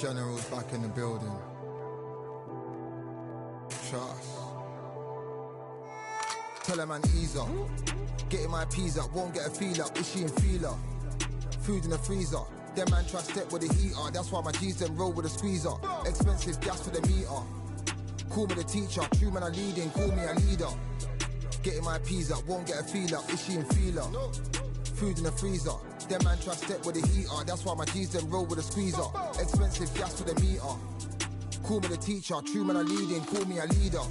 General's back in the building. Trust. Tell her man ease up. Getting my peas up, won't get a feel up. Is she in feeler? Food in the freezer. Them man try step with the heater. That's why my G's them roll with a squeezer. Expensive gas for the meter. Call me the teacher. True man I leading, call me a leader. Getting my peas up, won't get a feel up. Is she in feeler? Food in the freezer. Them man try step with the heater. That's why my G's them roll with a squeezer. Expensive gas for the meter. Call me the teacher. True man I leading, call me a leader.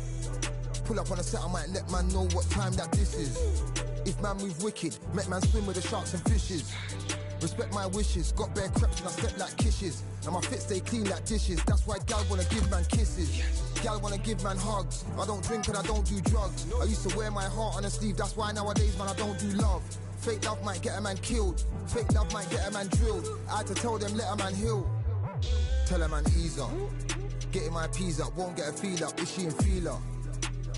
Pull up on a set, I might let man know what time that this is. If man move wicked, make man swim with the sharks and fishes. Respect my wishes, got bare creps and I step like kisses. And my fit stay clean like dishes, that's why gal wanna give man kisses. Gal wanna give man hugs, I don't drink and I don't do drugs. I used to wear my heart on a sleeve, that's why nowadays man I don't do love. Fake love might get a man killed, fake love might get a man drilled. I had to tell them let a man heal. Tell a man ease up, getting my peas up, won't get a feel up, is she in feeler?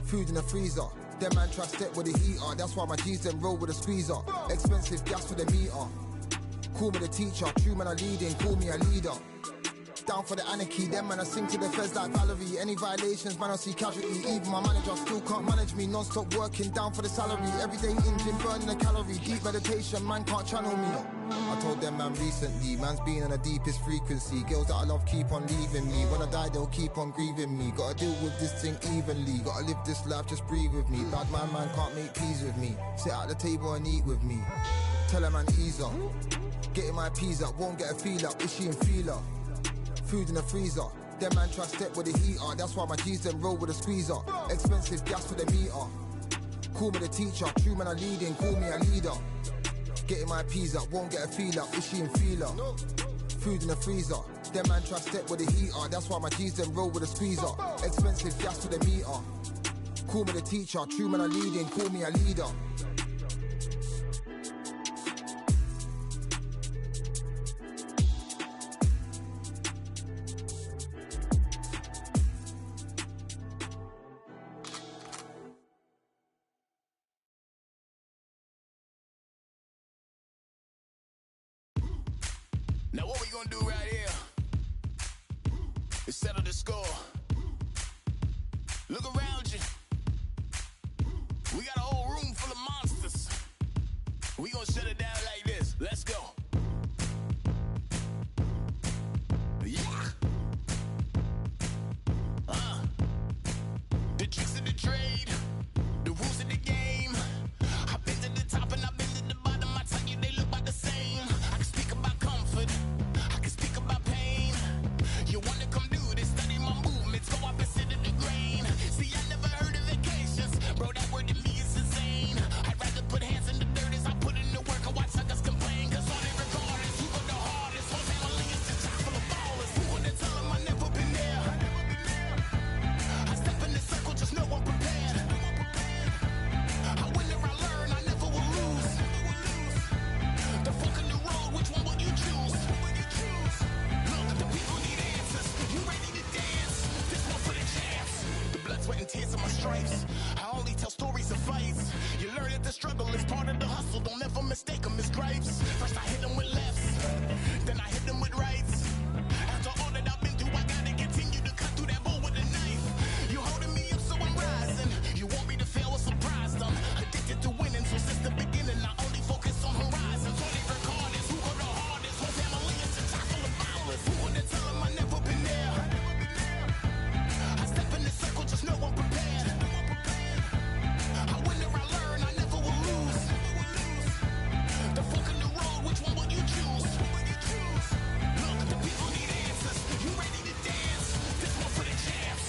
Food in the freezer. Them man try step with the heater. That's why my G's them roll with a squeezer. Expensive gas for the meter. Call me the teacher. True man I leading, call me a leader. Down for the anarchy. Them man I sing to the feds like Valerie. Any violations, man I see casualty. Even my manager still can't manage me. Non-stop working, down for the salary. Everyday engine burning a calorie. Deep meditation, man can't channel me. I told them man recently, man's been on the deepest frequency. Girls that I love keep on leaving me. When I die they'll keep on grieving me. Gotta deal with this thing evenly. Gotta live this life, just breathe with me. Bad man can't make peas with me. Sit at the table and eat with me. Tell a man ease up. Getting my peas up, won't get a feel up. Is she in feeler? Food in the freezer. Them man try step with the heater. That's why my G's them roll with a squeezer. Expensive gas for the meter. Call me the teacher. True man I leading, call me a leader. Getting my peas up, won't get a feel up. Is she in feeler? Food in the freezer. Them man try step with the heater. That's why my G's them roll with a squeezer. Expensive gas for the meter. Call me the teacher. True man I leading, call me a leader. Now what we gonna do right here is settle the score. Look around you. We got a whole room full of monsters. We gonna shut it down like this. Let's go. Yeah. The tricks of the trade, the rules of the game. I've been to the top and I've been to the bottom. I tell you they look about the same. I can speak about comfort, I can speak about pain. You wanna come do this, study my movements, go opposite of the grain. See, I never heard of vacations, bro, that word to me is insane. I'd rather put hands in the dirt as I put in the work and watch suckers complain. Cause all they regard is who go the hardest. Whole family is just chock full of ballers. Who wanna tell them I never been there? I step in the circle, just know I'm prepared. I win or I learn, I never will lose. The fork in the road, which one will you choose? Look, the people need answers. You ready to dance? This one for the champs. The blood, sweat, and tears of my stripes. I only tell stories of fights. You learn that the struggle is part of the hustle. Don't ever mistake them as gripes. First I hit them with lefts, then I hit them with rights. After all that I've been through, I gotta continue to cut through that bull with a knife. You holding me up, so I'm rising. You want me to fail or surprised? I'm addicted to winning, so since the beginning I only focus on horizons. All they record is who go the hardest. Whole family is just chock full of ballers. Who wanna tell them I never been there? I step in the circle, just know I'm prepared. I win or I learn, I never will lose. The fork in the road, which one will you choose? Look, the people need answers. You ready to dance? This one for the champs.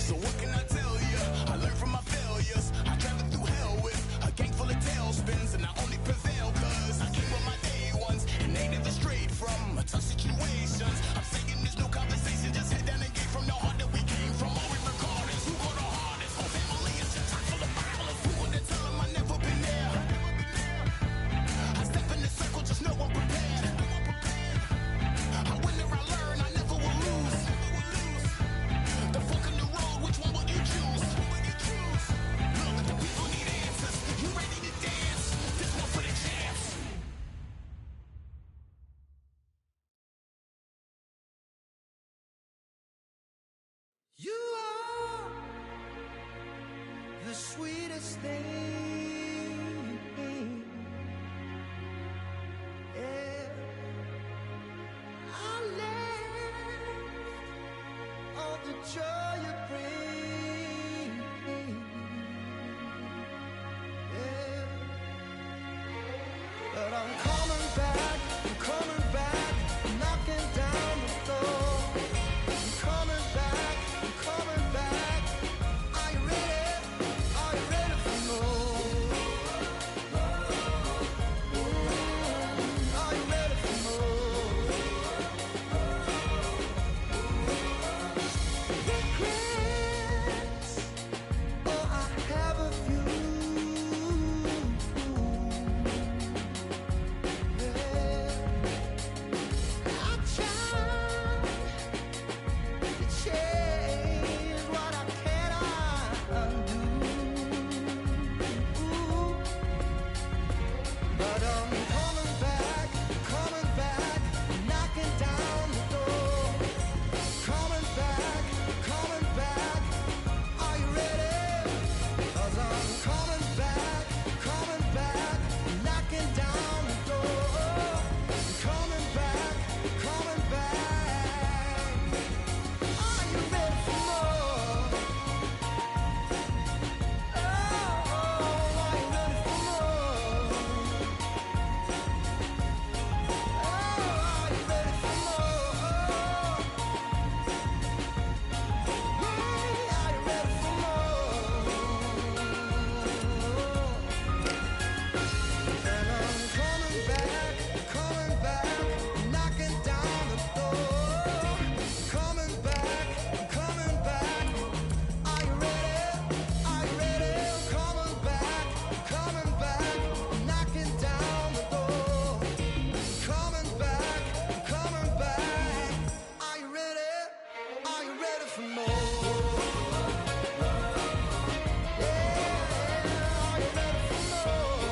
So what can I tell you? I learned from my failures. I traveled through hell with a gang full of tailspins, and I only prevail cause I came with my day ones, and they never strayed from tough situations. I'm saying there's no conversation, just head down and get from the heart that we came from. All we record is who go the hardest. Whole family is just chock full of ballers. Who wanna tell them I never been there? I step in the circle, just know I'm prepared. I win or I learn, I never will lose. The fork in the road, which one will you choose? Look, the people need answers. You ready to dance? Yeah. I live on the joy you bring. Yeah. But I'm coming back, knocking down the door. I'm coming back, Are you ready? Are you ready for more? Are you ready for more? Regrets, oh, I have a few. I tried to change what I cannot undo, but I'm coming back, knocking down the door. Coming back, are you ready? 'Cause I'm coming back, knocking down the door. Coming back, are you ready for more? Oh, are you ready for more? Oh, are you ready for more? Yeah, are you ready for more? And I'm coming back, knocking down the door. Coming back, are you ready? Are you ready? Coming back, knocking down the door. Coming back, are you ready? Are you ready for more? Yeah, are you ready for more?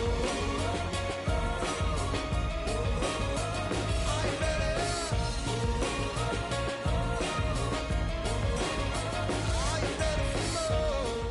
Are you ready? Are you ready for more?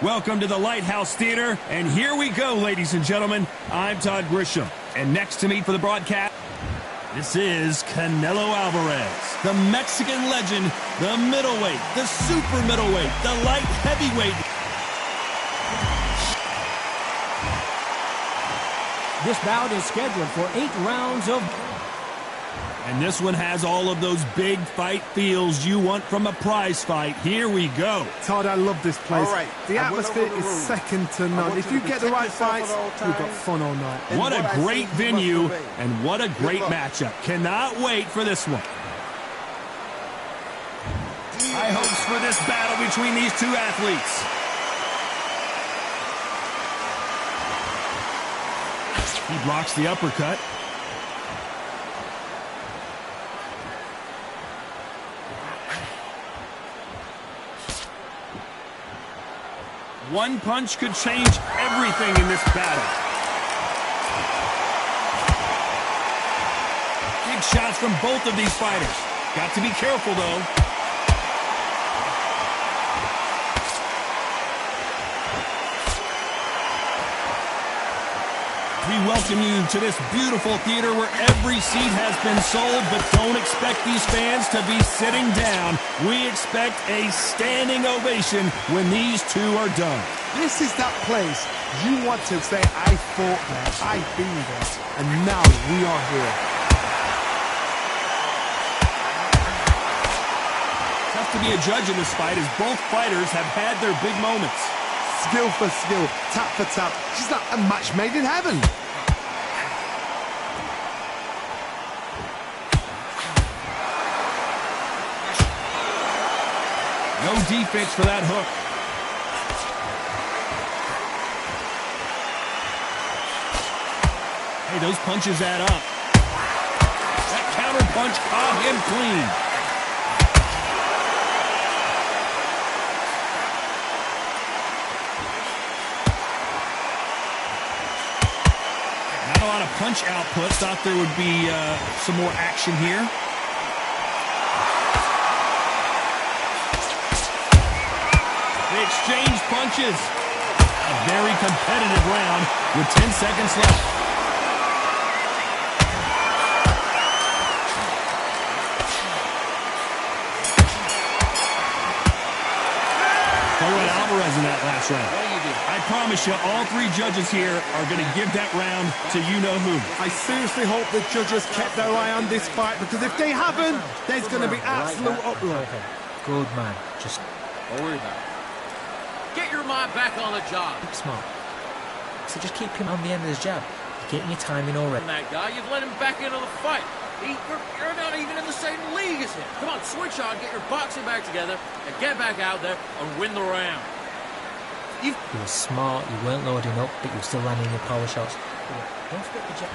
Welcome to the Lighthouse Theater, and here we go, ladies and gentlemen. I'm Todd Grisham, and next to me for the broadcast, this is Canelo Alvarez, the Mexican legend, the middleweight, the super middleweight, the light heavyweight. This bout is scheduled for 8 rounds of... And this one has all of those big fight feels you want from a prize fight. Here we go. Todd, I love this place. All right. The I went atmosphere over the is rules. second to I none. want If you you to get the protect right yourself fights, at all we've got times. fun all night. And What a what I great say, you venue, must obey. and what a great luck. matchup. Cannot wait for this one. High hopes for this battle between these two athletes. He blocks the uppercut. One punch could change everything in this battle. Big shots from both of these fighters. Got to be careful, though. We welcome you to this beautiful theater where every seat has been sold, but don't expect these fans to be sitting down. We expect a standing ovation when these two are done. This is that place you want to say, I fought there, I've been there, and now we are here. Tough to be a judge in this fight as both fighters have had their big moments. Skill for skill, tap for tap. She's like a match made in heaven. No defense for that hook. Hey, those punches add up. That counter punch caught him clean. a lot of punch output. Thought there would be some more action here. They exchange punches. A very competitive round with 10 seconds left. Alvarez in that last round. What do you do? I promise you, all three judges here are going to give that round to you-know-who. I seriously hope the judges kept their eye on this fight, because if they haven't, there's going to be absolute uproar. Good man. Just Don't worry about it. Get your mind back on the job. keep smart. So just keep him on the end of his jab. You're getting your timing already. That guy, you've let him back into the fight. You're not even in the same league as him. Come on, switch on, get your boxing back together, and get back out there and win the round. You were smart, you weren't loading up, but you were still landing your power shots. Don't forget the jab.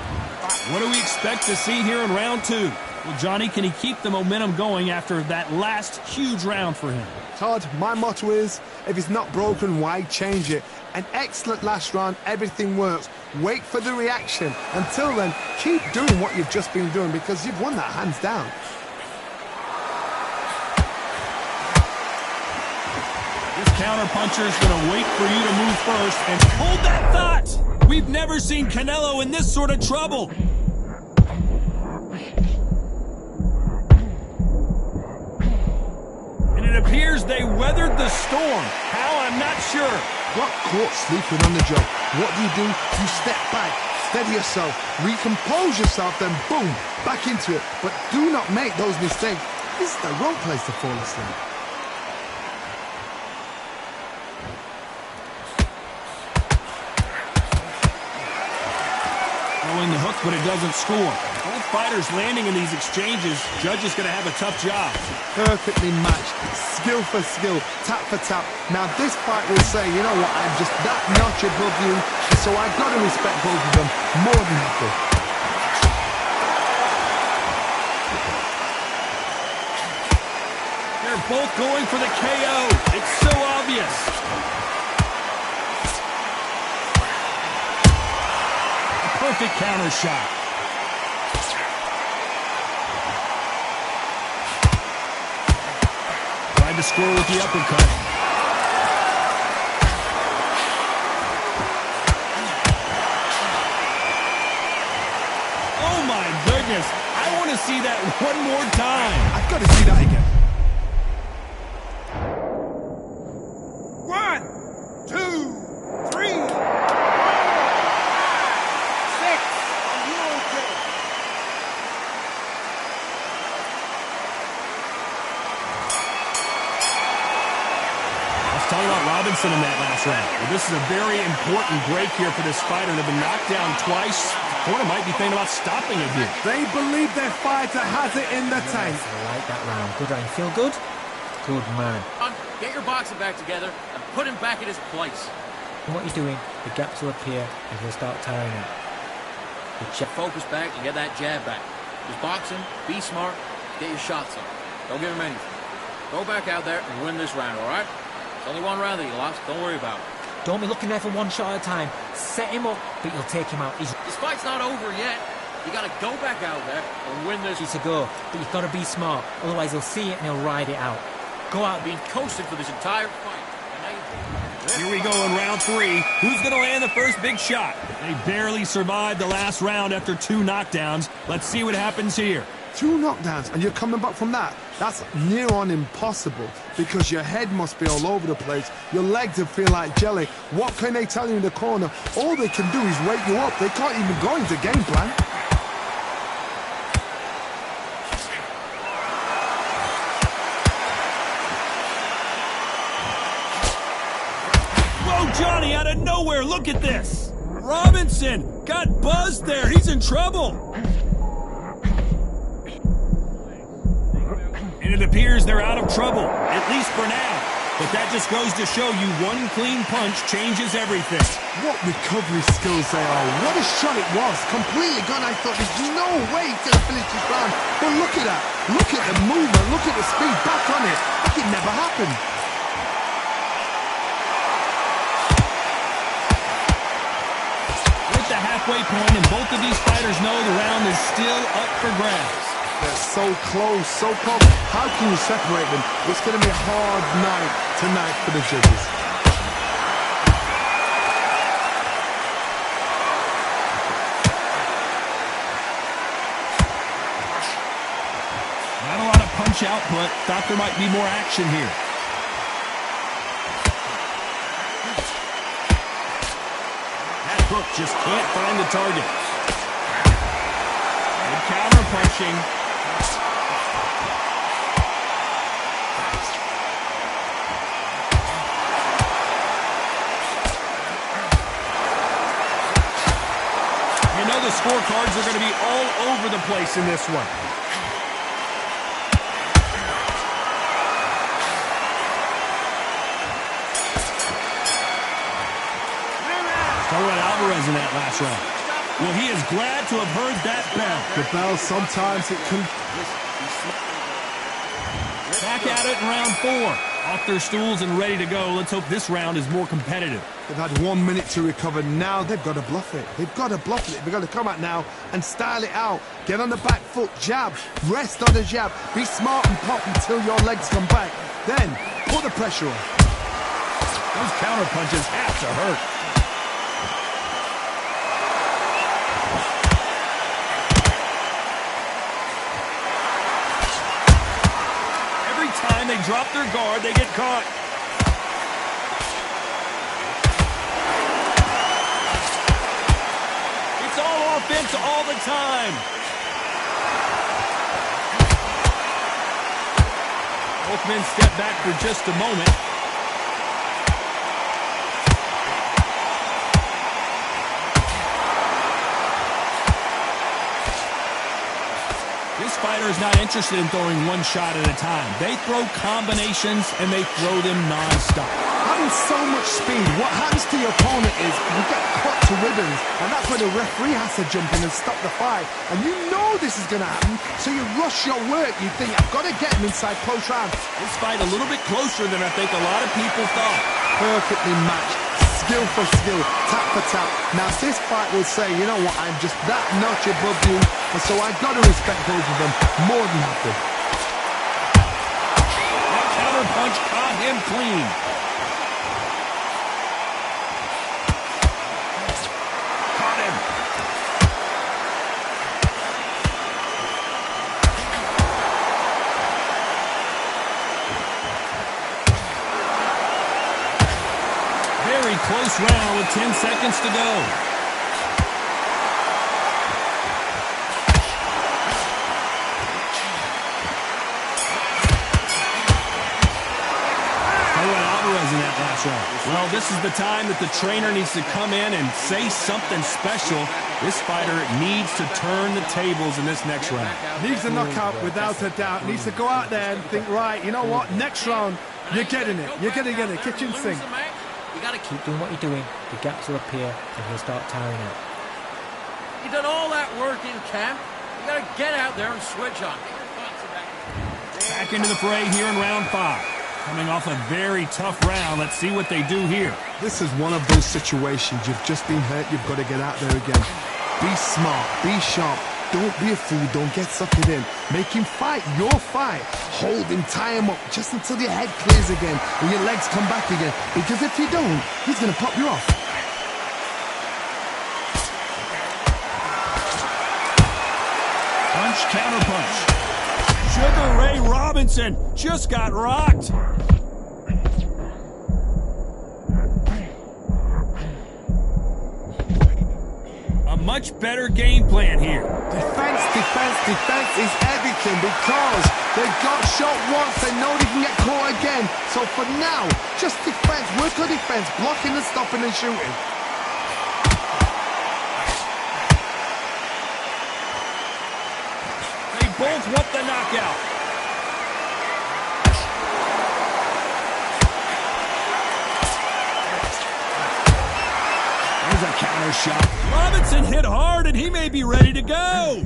What do we expect to see here in round two? Well, Johnny, can he keep the momentum going after that last huge round for him? Todd, my motto is, if it's not broken, why change it? An excellent last round, everything works. Wait for the reaction. Until then, keep doing what you've just been doing, because you've won that hands down. This counter-puncher is going to wait for you to move first, and hold that thought! We've never seen Canelo in this sort of trouble. And it appears they weathered the storm. How, I'm not sure. Got caught sleeping on the job. What do? You step back, steady yourself, recompose yourself, then boom, back into it. But do not make those mistakes. This is the wrong place to fall asleep. Throwing the hook, but it doesn't score. Both fighters landing in these exchanges. Judge is going to have a tough job. Perfectly matched, skill for skill, tap for tap. Now this fight will say, you know what, I'm just that notch above you, so I've got to respect both of them more than happy. They're both going for the KO. It's so obvious. Perfect counter shot. Tried to score with the uppercut. Oh my goodness. I want to see that one more time. I've got to see that again. 1, 2, 3. Talking about Robinson in that last round. Well, this is a very important break here for this fighter. They've been knocked down twice. The corner might be thinking about stopping it here. They believe their fighter has it in the tank. I like that round. Good round. Feel good? Good man. Get your boxing back together and put him back in his place. And what you're doing, the gaps will appear and he'll start tiring out. Focus back and get that jab back. Just boxing, be smart, get your shots up. Don't give him anything. Go back out there and win this round, all right? It's only one round that you lost. Don't worry about it. Don't be looking there for one shot at a time. Set him up, but you'll take him out. This fight's not over yet. You got to go back out there and win this. Easy to go, but you've got to be smart. Otherwise, he'll see it and he'll ride it out. Go out. Being coasted for this entire fight. Here we go in round three. Who's going to land the first big shot? They barely survived the last round after 2 knockdowns. Let's see what happens here. 2 knockdowns and you're coming back from that. That's near on impossible, because your head must be all over the place. Your legs will feel like jelly. What can they tell you in the corner? All they can do is wake you up. They can't even go into game plan. Whoa, Johnny, out of nowhere, look at this. Robinson got buzzed there. He's in trouble. And it appears they're out of trouble, at least for now. But that just goes to show you one clean punch changes everything. What recovery skills they are. What a shot it was. Completely gone. I thought there's no way to finish this round. But look at that. Look at the movement. Look at the speed. Back on it. Like it never happened. With the halfway point, and both of these fighters know the round is still up for grabs. They're so close, so close. How can you separate them? It's going to be a hard night tonight for the judges. Not a lot of punch output. Thought there might be more action here. That hook just can't find the target. Good counter punching. You know the scorecards are going to be all over the place in this one. Alvarez in that last round. Well, he is glad to have heard that bell. The bell, sometimes it can... Back at it in round 4. Off their stools and ready to go. Let's hope this round is more competitive. They've had 1 minute to recover. Now they've got to bluff it. They've got to bluff it. They've got to come out now and style it out. Get on the back foot, jab. Rest on the jab. Be smart and pop until your legs come back. Then, put the pressure on. Those counter punches have to hurt. Time they drop their guard, they get caught. It's all offense all the time. Both men step back for just a moment. This fighter is not interested in throwing one shot at a time. They throw combinations, and they throw them non-stop. Having so much speed, what happens to your opponent is you get cut to ribbons, and that's where the referee has to jump in and stop the fight. And you know this is going to happen, so you rush your work. You think, I've got to get him inside close round. This fight a little bit closer than I think a lot of people thought. Perfectly matched. Skill for skill, tap for tap. Now this fight will say, you know what, I'm just that notch above you, and so I've got to respect both of them more than happy. That counter punch caught him clean. Caught him. Very close round with 10 seconds to go. Alvarez in that last round. Well, this is the time that the trainer needs to come in and say something special. This fighter needs to turn the tables in this next round. Needs a knockout without a doubt. Needs to go out there and think, right, you know what, next round, you're getting it. You're going to get it. Kitchen sink. You got to keep doing what you're doing. The gaps will appear, and he'll start tiring out. You done all that work in camp. You got to get out there and switch on. Back into the fray here in round 5. Coming off a very tough round. Let's see what they do here. This is one of those situations. You've just been hurt. You've got to get out there again. Be smart. Be sharp. Don't be a fool. Don't get suckered in. Make him fight your fight. Hold him, tie him up just until your head clears again and your legs come back again. Because if you don't, he's going to pop you off. Punch, counter punch. Sugar Ray Robinson just got rocked. A much better game plan here. Defense is everything because they got shot once. They know they can get caught again. So for now, just defense. Work on defense. Blocking and stopping and shooting. They both want the knockout. There's a counter shot. Robinson hit hard, and he may be ready to go.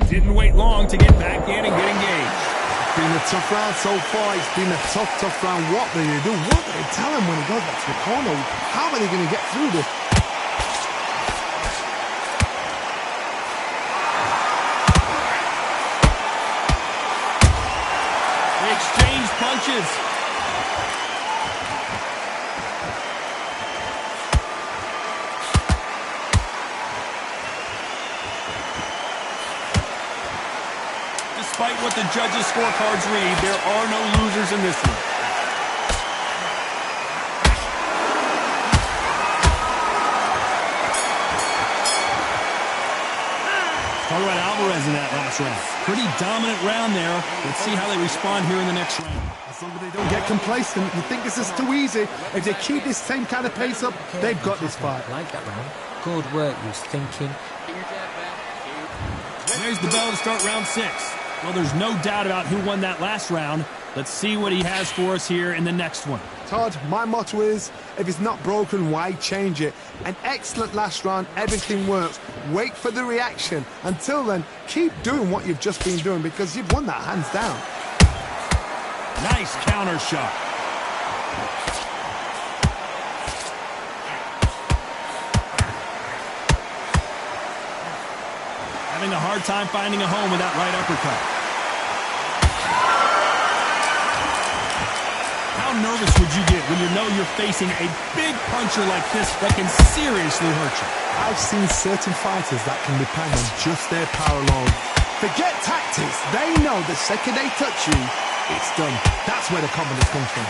Didn't wait long to get back in and get engaged. Been been a tough round so far. It's been a tough round. What do they do? What do they tell him when he goes back to the corner? How are they going to get through this? They exchange punches. Despite what the judges' scorecards read, there are no losers in this one. Talk about Alvarez in that last round. Pretty dominant round there. Let's see how they respond here in the next round. As long as they don't get complacent, you think this is too easy. If they keep this same kind of pace up, they've got this fight. Like that round. Good work, he was thinking. There's the bell to start round 6. Well, there's no doubt about who won that last round. Let's see what he has for us here in the next one. Todd, my motto is, if it's not broken, why change it? An excellent last round, everything works. Wait for the reaction. Until then, keep doing what you've just been doing because you've won that hands down. Nice counter shot. Having a hard time finding a home with that right uppercut. How nervous would you get when you know you're facing a big puncher like this that can seriously hurt you? I've seen certain fighters that can depend on just their power alone. Forget tactics. They know the second they touch you, it's done. That's where the confidence comes from.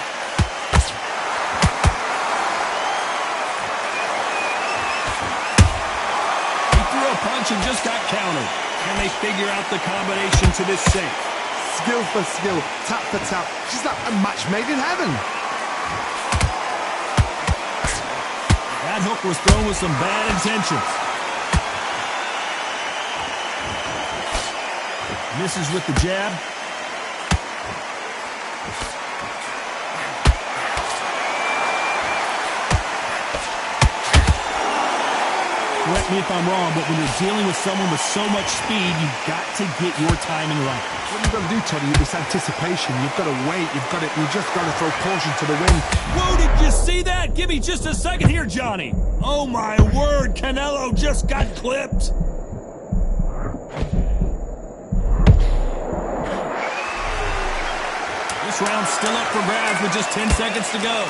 Punch and just got countered. Can they figure out the combination to this safe? Skill for skill, tap for tap. She's like a match made in heaven. That hook was thrown with some bad intentions. Misses with the jab. Correct me if I'm wrong, but when you're dealing with someone with so much speed, you've got to get your timing right. What you've got to do, Tony, is anticipation. You've got to wait. You just got to throw caution to the wind. Whoa, did you see that? Give me just a second here, Johnny. Oh, my word. Canelo just got clipped. This round's still up for grabs with just 10 seconds to go.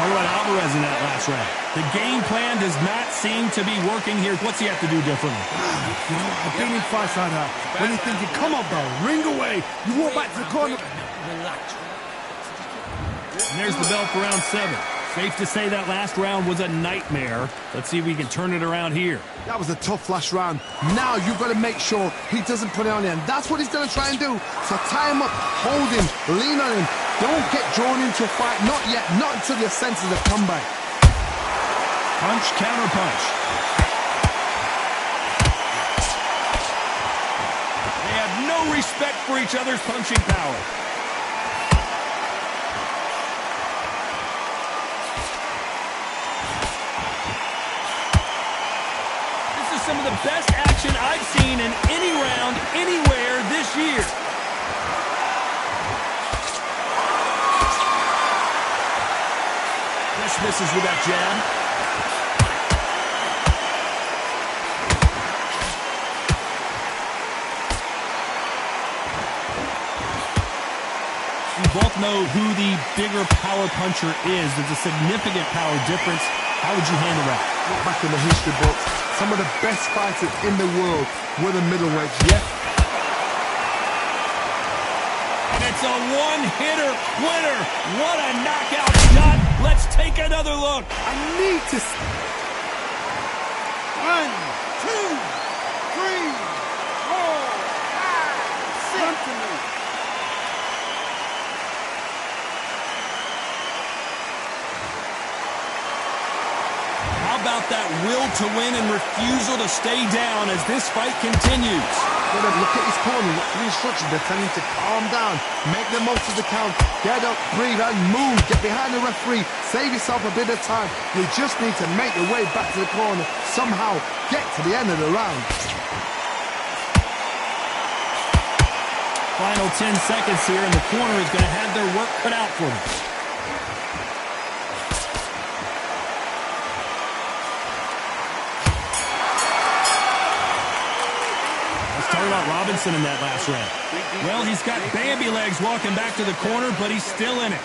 Talk about Alvarez in that last round. The game plan does not seem to be working here. What's he have to do differently? You know, I've been in fights like that. When you're thinking, come on, bro, ring away. You walk back to the corner. Relax. And there's the bell for round 7. Safe to say that last round was a nightmare. Let's see if we can turn it around here. That was a tough last round. Now you've got to make sure he doesn't put it on you. And that's what he's going to try and do. So tie him up, hold him, lean on him. Don't get drawn into a fight. Not yet. Not until your senses have come back. Punch, counter punch. They have no respect for each other's punching power. This is some of the best action I've seen in any round, anywhere this year. Just misses with that jab. We both know who the bigger power puncher is. There's a significant power difference. How would you handle that? Look back in the history books. Some of the best fighters in the world were the middleweights, yeah? And it's a one-hitter winner. What a knockout shot. Let's take another look. I need to... 1, 2, 3, 4, 5, 6. How about that will to win and refusal to stay down as this fight continues? Get up, look at his corner, look for the instructions. They're telling him to calm down, make the most of the count, get up, breathe, and move. Get behind the referee, save yourself a bit of time. You just need to make your way back to the corner, somehow get to the end of the round. Final 10 seconds here, and the corner is going to have their work cut out for them. Talk about Robinson in that last round. Well, he's got Bambi legs walking back to the corner, but he's still in it.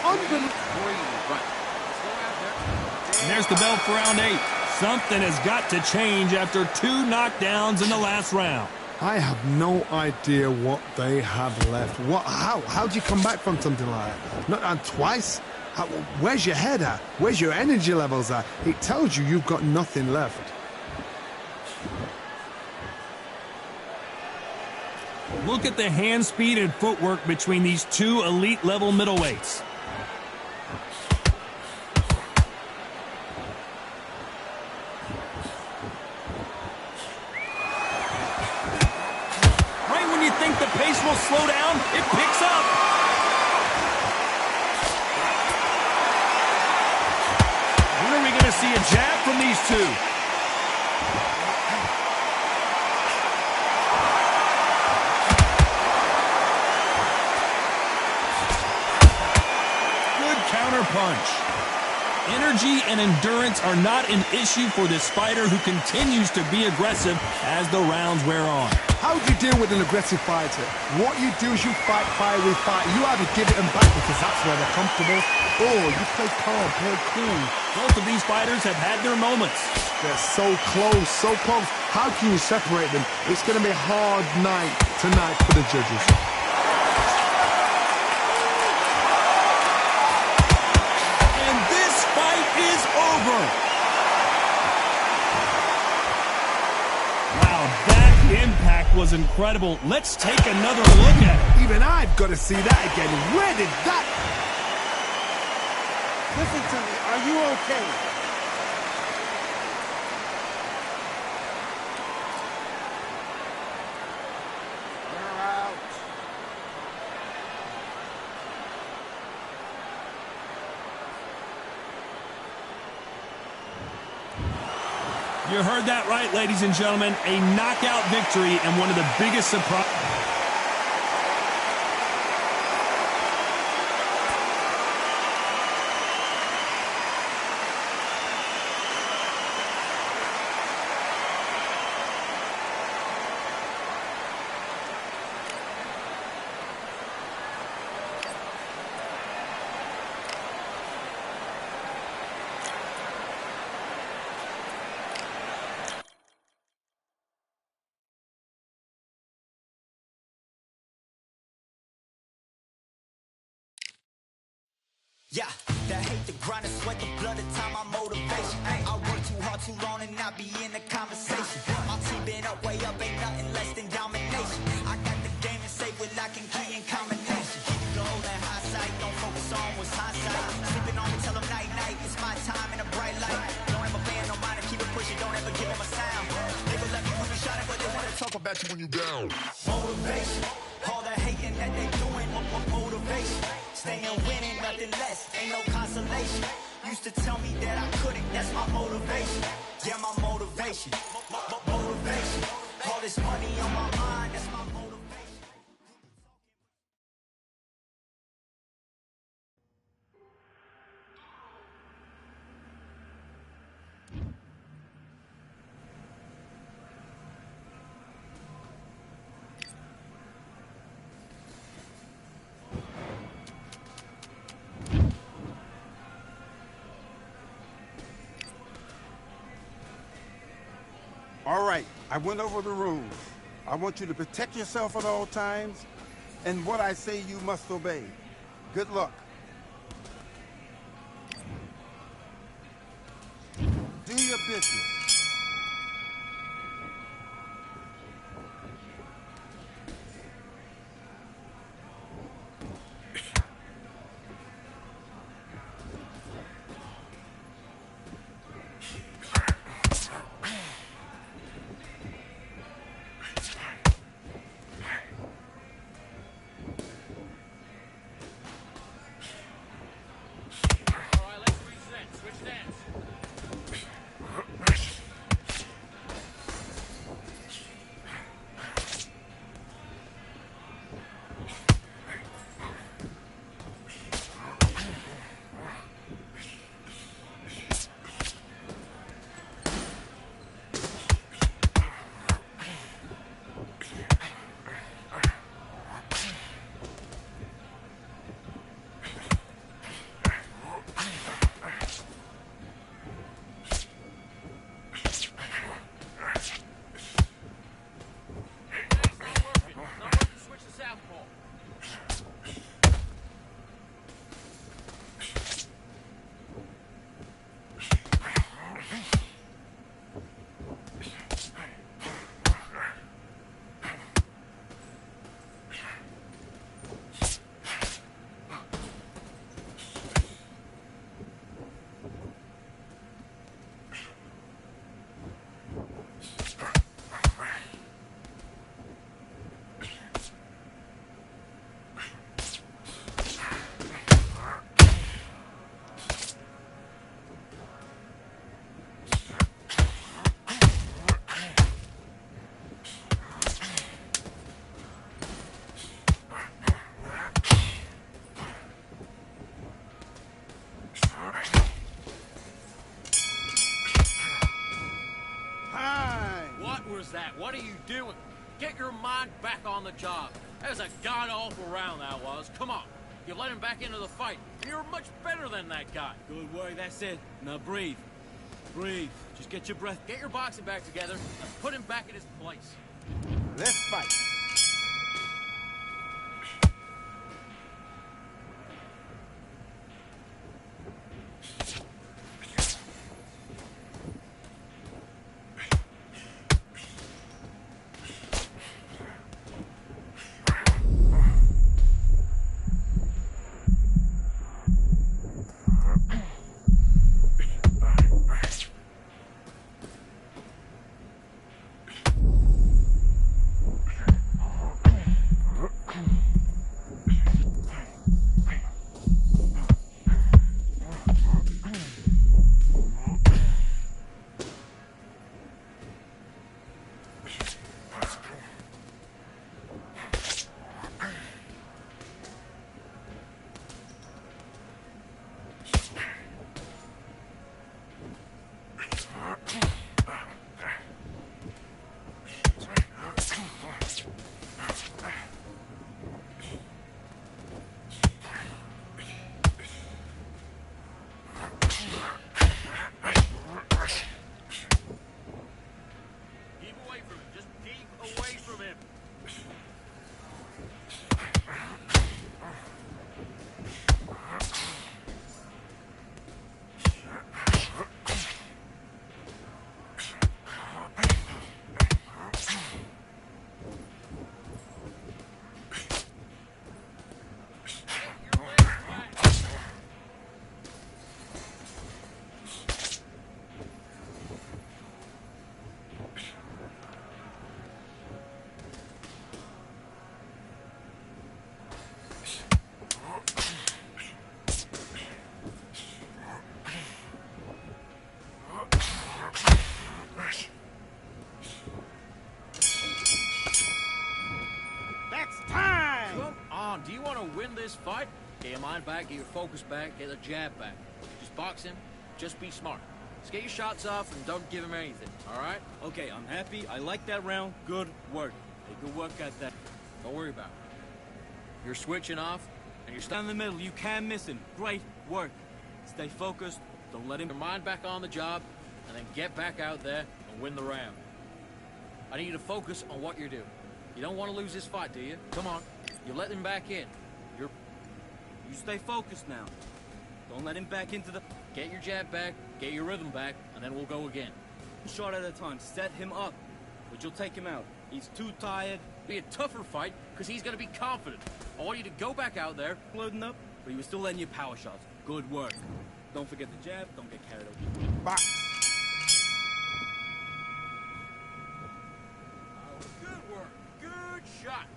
And there's the bell for round 8. Something has got to change after 2 knockdowns in the last round. I have no idea what they have left. How do you come back from something like that? Not and twice? Where's your head at? Where's your energy levels at? It tells you you've got nothing left. Look at the hand speed and footwork between these 2 elite-level middleweights. Right when you think the pace will slow down, it picks up. When are we going to see a jab from these 2? Punch. Energy and endurance are not an issue for this fighter who continues to be aggressive as the rounds wear on. How do you deal with an aggressive fighter? What you do is you fight fire with fire. You either give it them back because that's where they're comfortable, or you play calm, play cool. Both of these fighters have had their moments. They're so close, so close. How can you separate them? It's going to be a hard night tonight for the judges. Wow, that impact was incredible. Let's take another look at it. Even I've got to see that again. Where did that... Listen to me. Are you okay? You're out. You heard that right, ladies and gentlemen. A knockout victory and one of the biggest surprises. Yeah, the hate, the grind, the sweat, the blood, the time, my motivation. I work too hard, too long, and not be in the conversation. My team been up, way up, ain't nothing less than domination. I got the game and say with lock and key and combination. Keep it goal and high sight, don't focus on what's hindsight. Sleeping on me, tell them night, night, it's my time in a bright light. Don't ever band no mind and keep it pushing, don't ever give them a sound. They will let me when you shot it, but they wanna talk about you when you down. Motivation, all the hating that they doing, motivation. Staying winning, nothing less, ain't no consolation. Used to tell me that I couldn't, that's my motivation. Yeah, my motivation, motivation. All this money on my mind, that's my motivation. All right, I went over the rules. I want you to protect yourself at all times, and what I say you must obey. Good luck. Do your business. that? What are you doing? Get your mind back on the job. That was a god-awful round, that was. Come on. You let him back into the fight. You're much better than that guy. Good work, that's it. Now breathe. Breathe. Just get your breath. Get your boxing back together and put him back in his place. Let's fight. Do you want to win this fight? Get your mind back, get your focus back, get the jab back. Just box him, just be smart. Just get your shots off and don't give him anything, all right? Okay, I'm happy. I like that round. Good work. Hey, good work at that. Don't worry about it. You're switching off, and you're Down the middle. You can't miss him. Great work. Stay focused. Don't let him... your mind back on the job, and then get back out there and win the round. I need you to focus on what you're doing. You don't want to lose this fight, do you? Come on. You let him back in. You stay focused now. Don't let him back into the... Get your jab back, get your rhythm back, and then we'll go again. Shot at a time. Set him up, but you'll take him out. He's too tired. Be a tougher fight, because he's going to be confident. I want you to go back out there. Loading up, but he was still letting you power shots. Good work. Don't forget the jab. Don't get carried away. Box. Oh, good work. Good shot.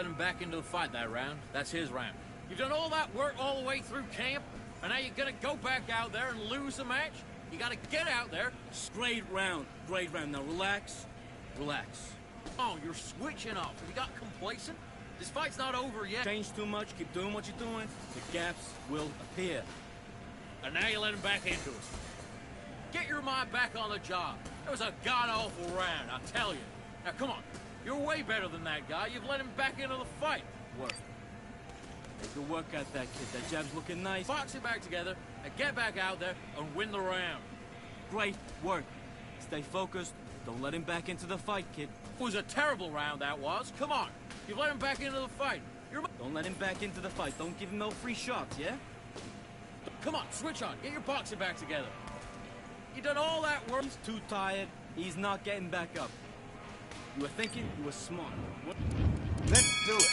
let him back into the fight that round. That's his round. You've done all that work all the way through camp, and now you're gonna go back out there and lose the match? You gotta get out there. Great round. Great round. Now relax. Relax. Oh, you're switching off. Have you got complacent? This fight's not over yet. Change too much. Keep doing what you're doing. The gaps will appear. And now you let him back into it. Get your mind back on the job. It was a god-awful round, I tell you. Now, come on. You're way better than that guy. You've let him back into the fight. Work. Take a work at that kid. That jab's looking nice. Box it back together and get back out there and win the round. Great work. Stay focused. Don't let him back into the fight, kid. It was a terrible round, that was. Come on. You've let him back into the fight. Don't let him back into the fight. Don't give him no free shots, yeah? Come on, switch on. Get your boxing back together. You done all that work. He's too tired. He's not getting back up. You were thinking, you were smart. What? Let's do it.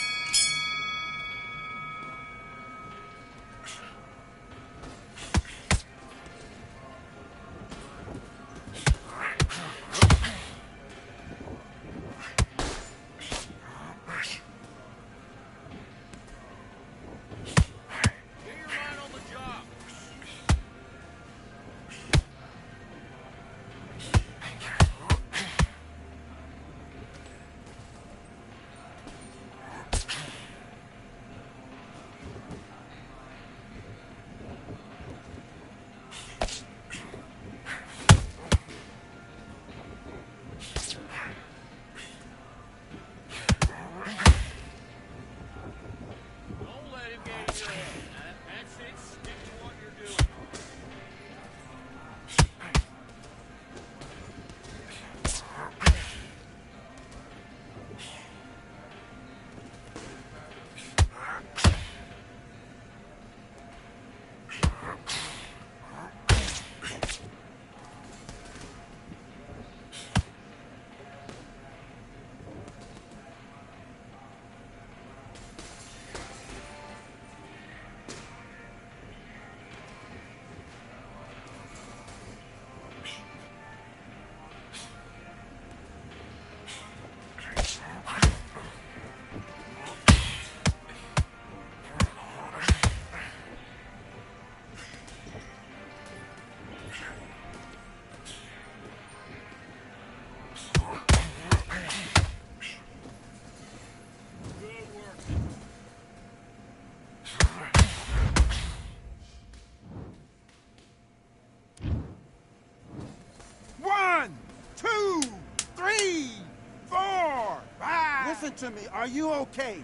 To me, are you okay?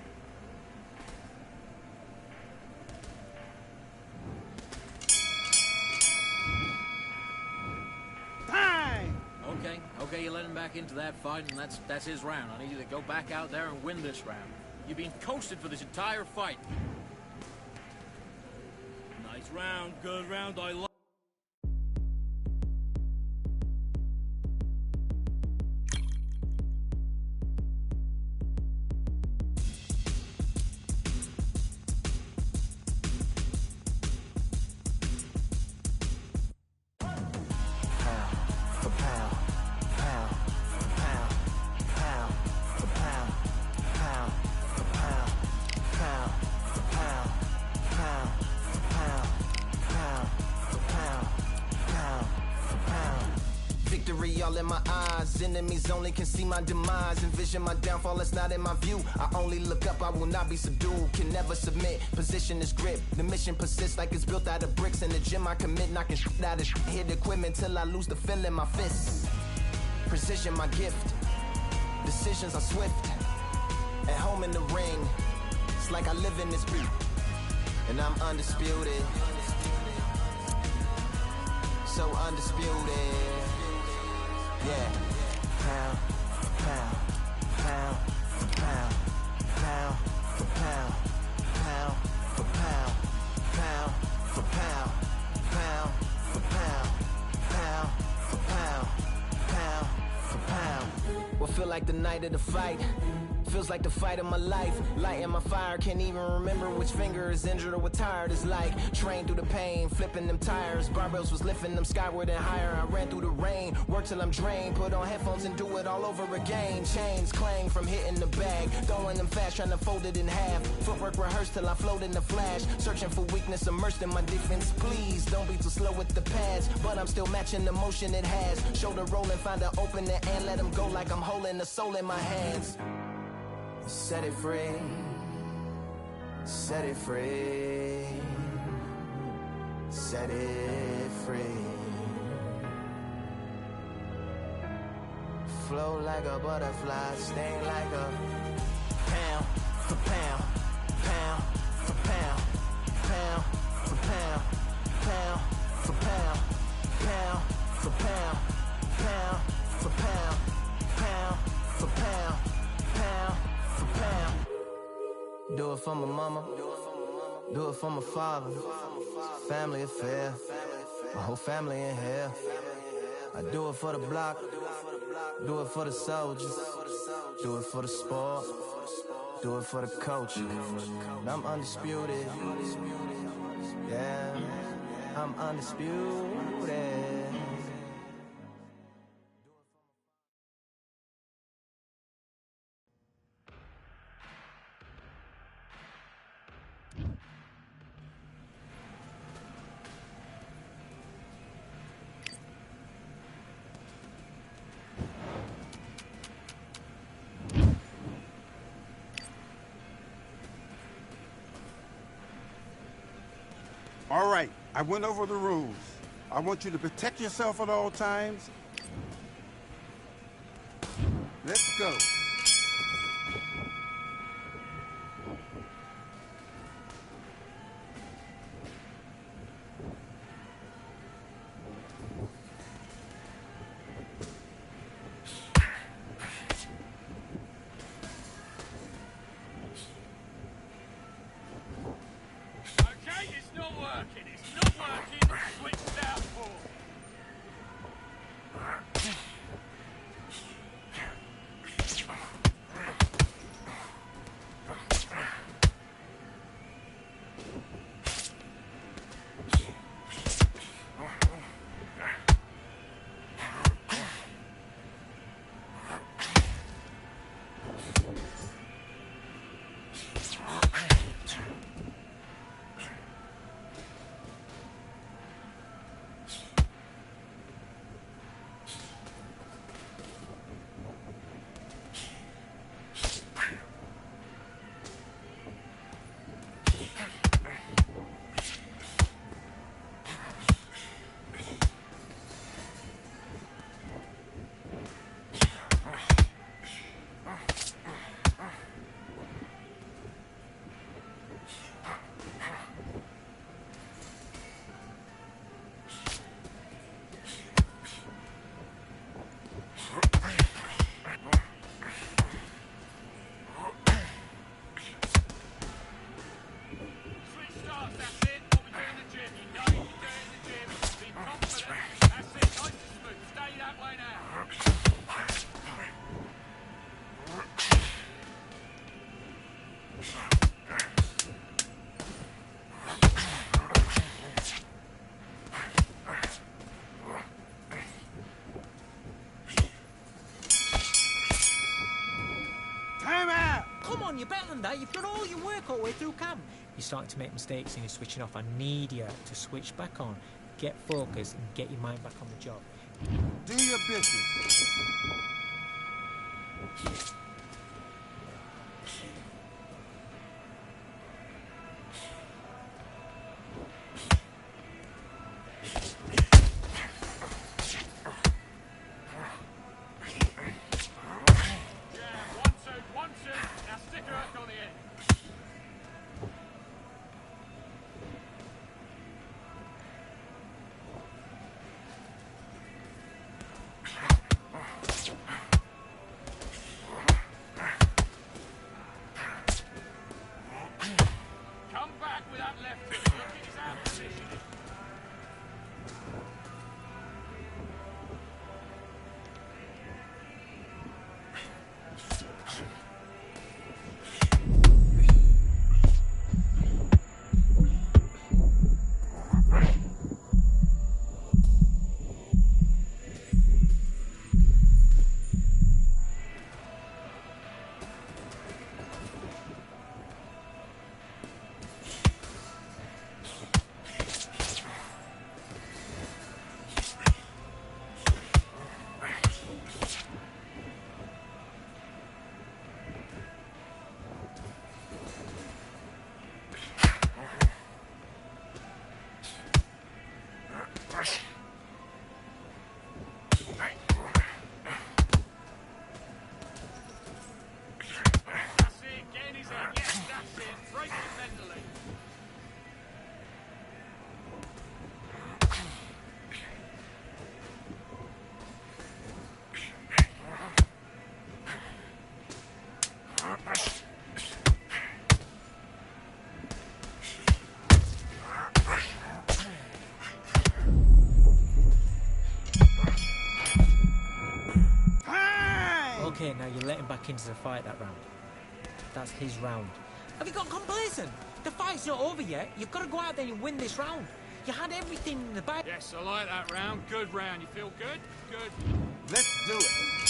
Time! Okay, you let him back into that fight, and that's his round. I need you to go back out there and win this round. You've been coasted for this entire fight. Nice round, good round, I love. All in my eyes, enemies only can see my demise. Envision my downfall, it's not in my view. I only look up, I will not be subdued. Can never submit, position is grip. The mission persists like it's built out of bricks. In the gym I commit, knocking shit out of shit. Hit equipment till I lose the feel in my fists. Precision my gift, decisions are swift. At home in the ring, it's like I live in this beat. And I'm undisputed, so undisputed. Yeah, pound for pound, pound for pound, pound for pound, pound for pound, pound for pound, pound for pound, pound for pound, pound for pound. What feel like the night of the fight? Feels like the fight of my life. Lighting my fire, can't even remember which finger is injured or what tired is like. Train through the pain, flipping them tires. Barbells was lifting them skyward and higher. I ran through the rain, work till I'm drained. Put on headphones and do it all over again. Chains clang from hitting the bag. Throwing them fast, trying to fold it in half. Footwork rehearsed till I float in the flash. Searching for weakness, immersed in my defense. Please don't be too slow with the pads. But I'm still matching the motion it has. Shoulder rolling, find an opening and let them go like I'm holding the soul in my hands. Set it free. Set it free. Set it free. Flow like a butterfly, sting like a pound for pound, pound for pound, pound for pound, pound for pound, pound for pound, pound for pound, pound for pound, pound for pound. Do it for my mama, do it for my father. Family affair, my whole family in here. I do it for the block, do it for the soldiers, do it for the sport, do it for the coach. I'm undisputed, yeah, I'm undisputed. All right, I went over the rules. I want you to protect yourself at all times. Let's go. You're better than that. You've done all your work all the way through camp. You're starting to make mistakes and you're switching off. I need you to switch back on, get focused, and get your mind back on the job. Do your business. Okay, now you're letting back into the fight that round. That's his round. Have you got complacent? The fight's not over yet. You've got to go out there and win this round. You had everything in the bag. Yes, I like that round. Good round. You feel good? Good. Let's do it.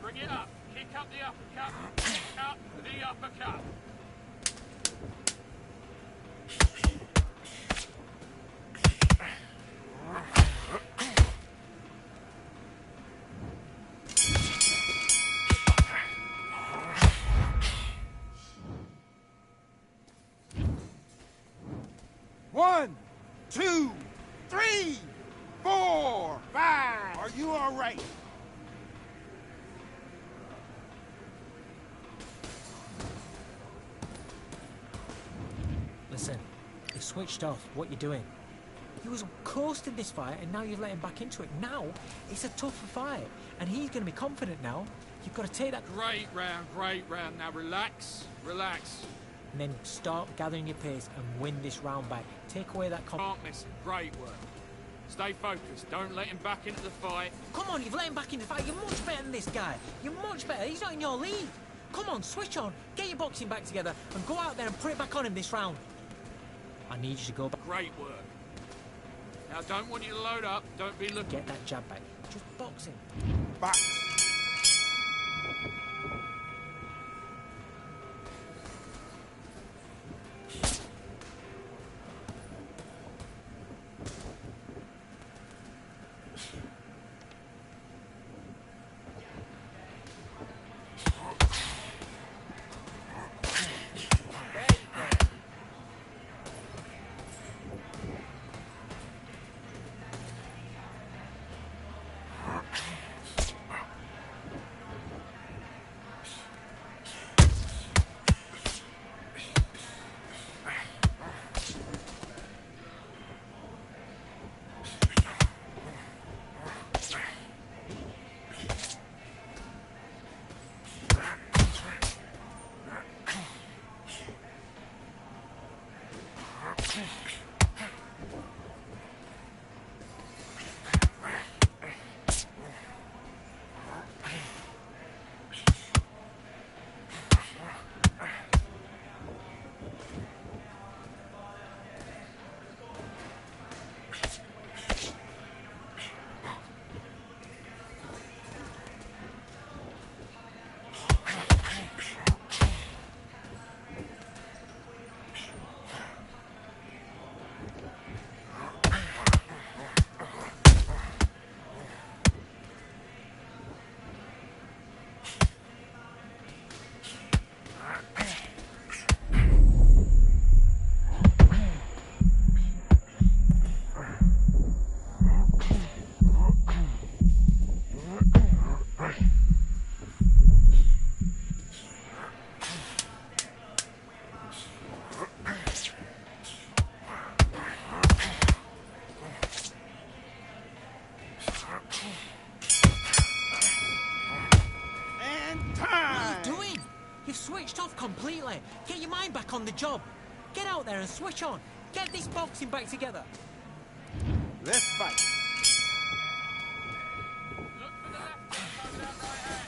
Bring it up. Kick up the uppercut. Kick up the uppercut. One, two, three, 4, 5. Are you all right? Listen, you switched off. What you doing? You was coasting this fight, and now you've let him back into it. Now it's a tougher fight, and he's going to be confident now. You've got to take that. Great round, great round. Now relax, relax. And then start gathering your pace and win this round back. Take away that Can't miss him. Great work. Stay focused. Don't let him back into the fight. Come on, you've let him back into the fight. You're much better than this guy. You're much better. He's not in your league. Come on, switch on. Get your boxing back together and go out there and put it back on him this round. I need you to go back. Great work. Now, don't want you to load up. Don't be looking. Get that jab back. Just boxing. Box. back on the job. Get out there and switch on. Get this boxing back together. Let's fight. Look for the left hook over that right hand.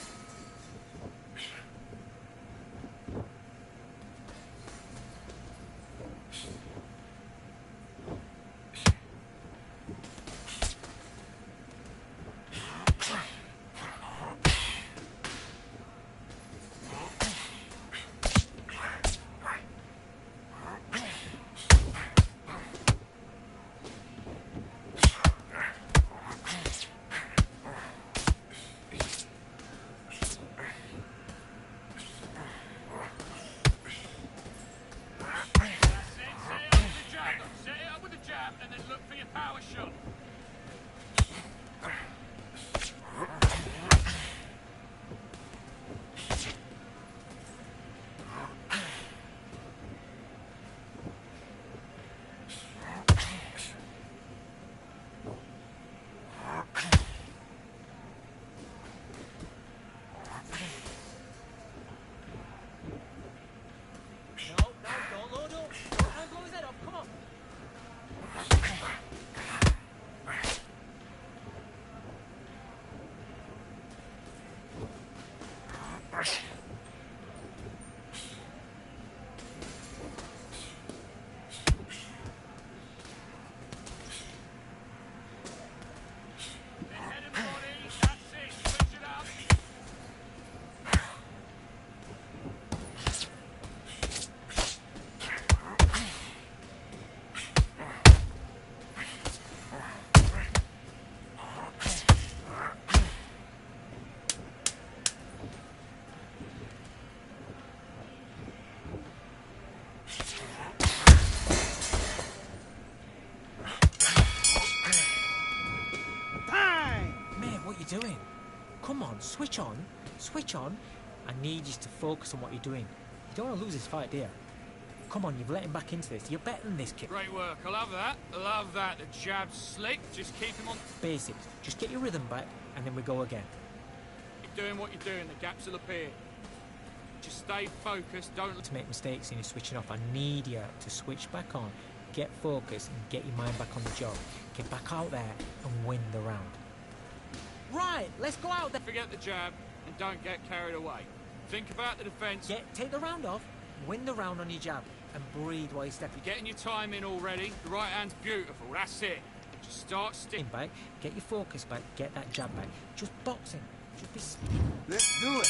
Doing? Come on, switch on. Switch on. I need you to focus on what you're doing. You don't want to lose this fight, do you? Come on, you've let him back into this. You're better than this kid. Great work. I love that. I love that. The jab's slick. Just keep him on. Basics. Just get your rhythm back, and then we go again. Keep doing what you're doing. The gaps will appear. Just stay focused. Don't to make mistakes in your switching off. I need you to switch back on, get focused, and get your mind back on the job. Get back out there and win the round. Right, let's go out there. Forget the jab and don't get carried away. Think about the defense. Take the round off, win the round on your jab, and breathe while you step. You're getting your time in already. The right hand's beautiful. That's it. Just start sticking back, get your focus back, get that jab back. Just boxing. Just be. Let's do it.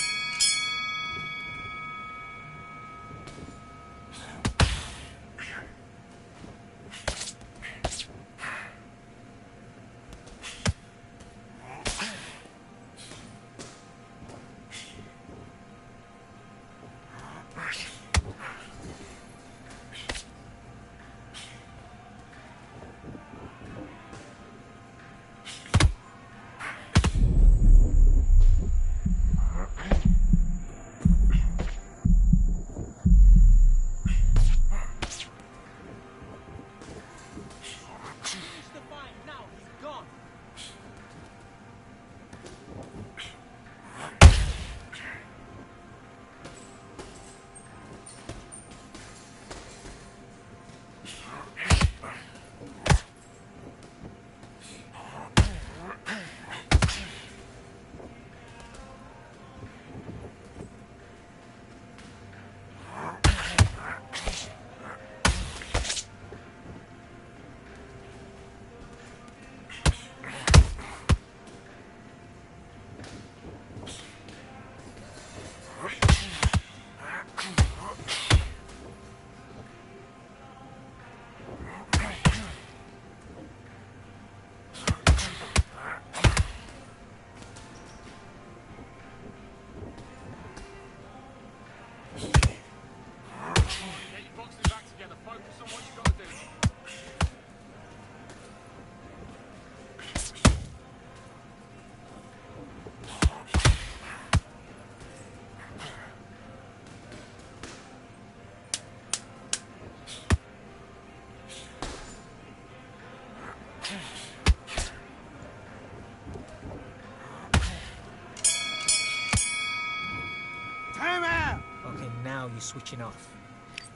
Now you're switching off.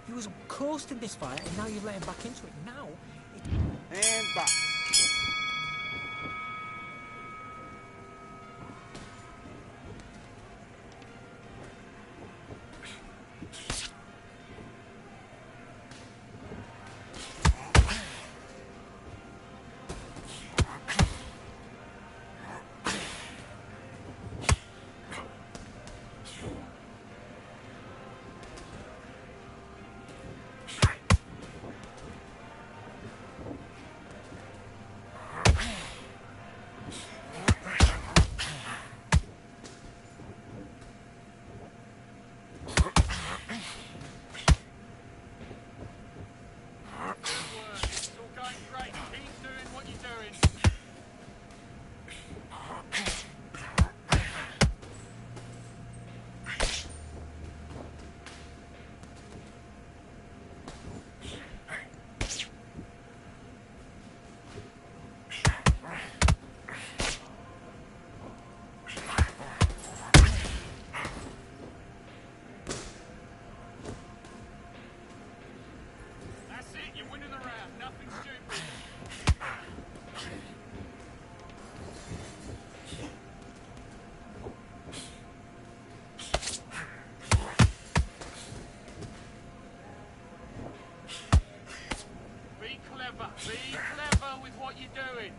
You was coasting this fight, and now you've let him back into it. Now, And box. Be clever with what you're doing.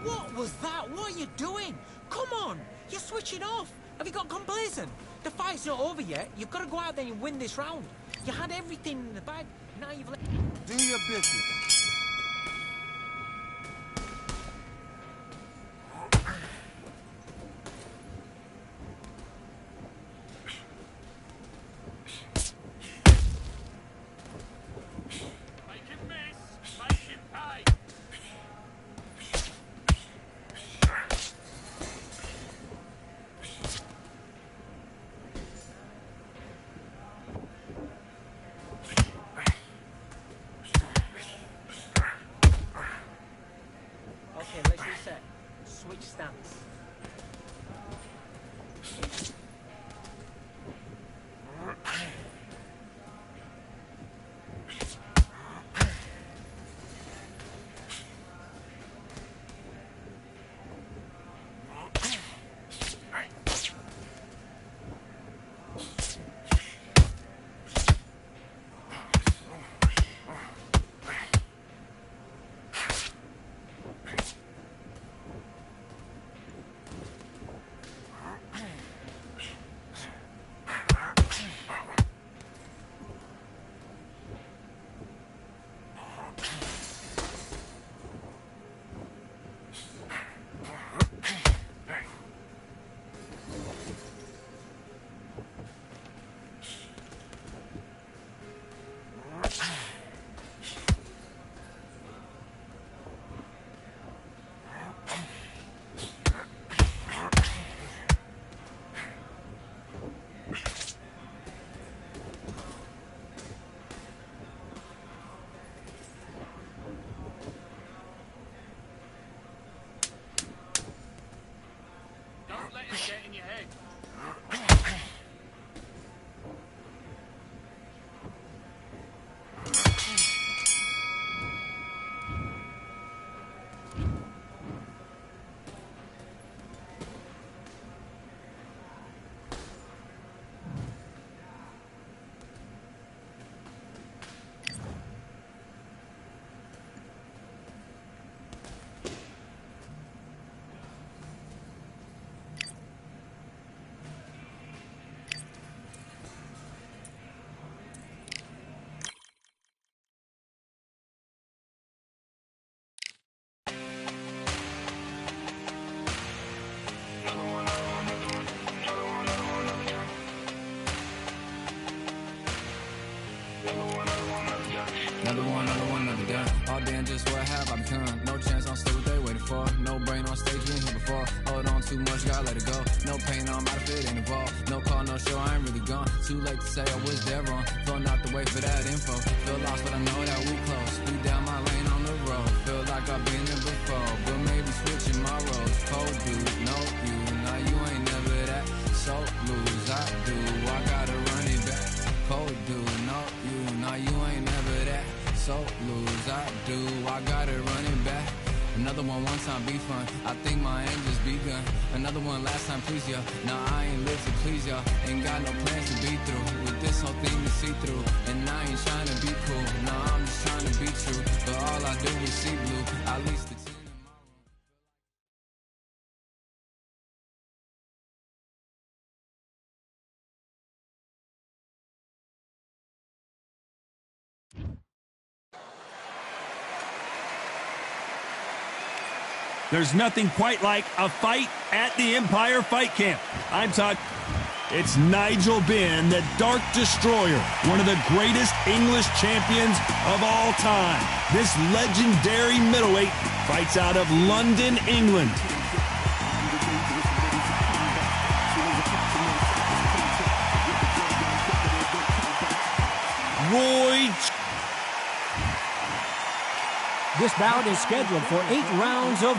what was that? What are you doing? Come on, you're switching off. Have you got complacent? The fight's not over yet. You've got to go out there and win this round. You had everything in the bag. Now you've let... Do your business. Another one, another done. All day and just what have I become? No chance on stage, what they waiting for. No brain on stage, we ain't here before. Hold on too much, gotta let it go. No pain, I'm out of it, ain't involved. No call, no show, I ain't really gone. Too late to say I was dead wrong. Feel not to wait for that info. Feel lost, but I know that we close. Speed down my lane on the road. Feel like I've been there before, but maybe switching my roles. Cold dude, no you, now you ain't never that. So lose, I do, I gotta run it back. Cold dude, no you, now you ain't never that. So lose, I do, I gotta run it back. Another one time be fun, I think my end just begun. Another one last time please ya, now I ain't live to please ya. Ain't got no plans to be through, with this whole thing to see through. And I ain't trying to be cool, no I'm just trying to be true. But all I do is see blue, at least the team. There's nothing quite like a fight at the Empire Fight Camp. I'm Todd. It's Nigel Benn, the Dark Destroyer, one of the greatest English champions of all time. This legendary middleweight fights out of London, England. This bout is scheduled for 8 rounds of...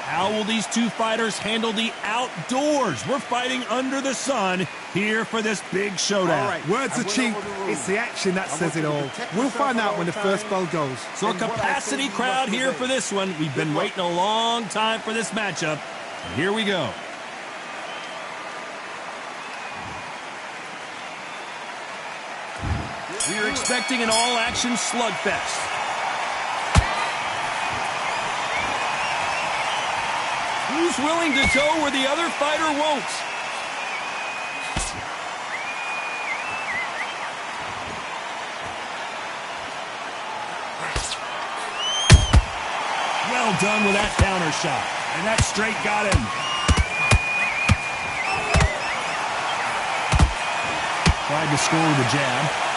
How will these two fighters handle the outdoors? We're fighting under the sun here for this big showdown. All right, words are cheap. It's the action that says it all. We'll find out when the first bell goes. So a capacity crowd here for this one. We've been waiting a long time for this matchup. And here we go. We're expecting an all-action slugfest. Who's willing to go where the other fighter won't? Well done with that counter shot. And that straight got him. Tried to score with a jab.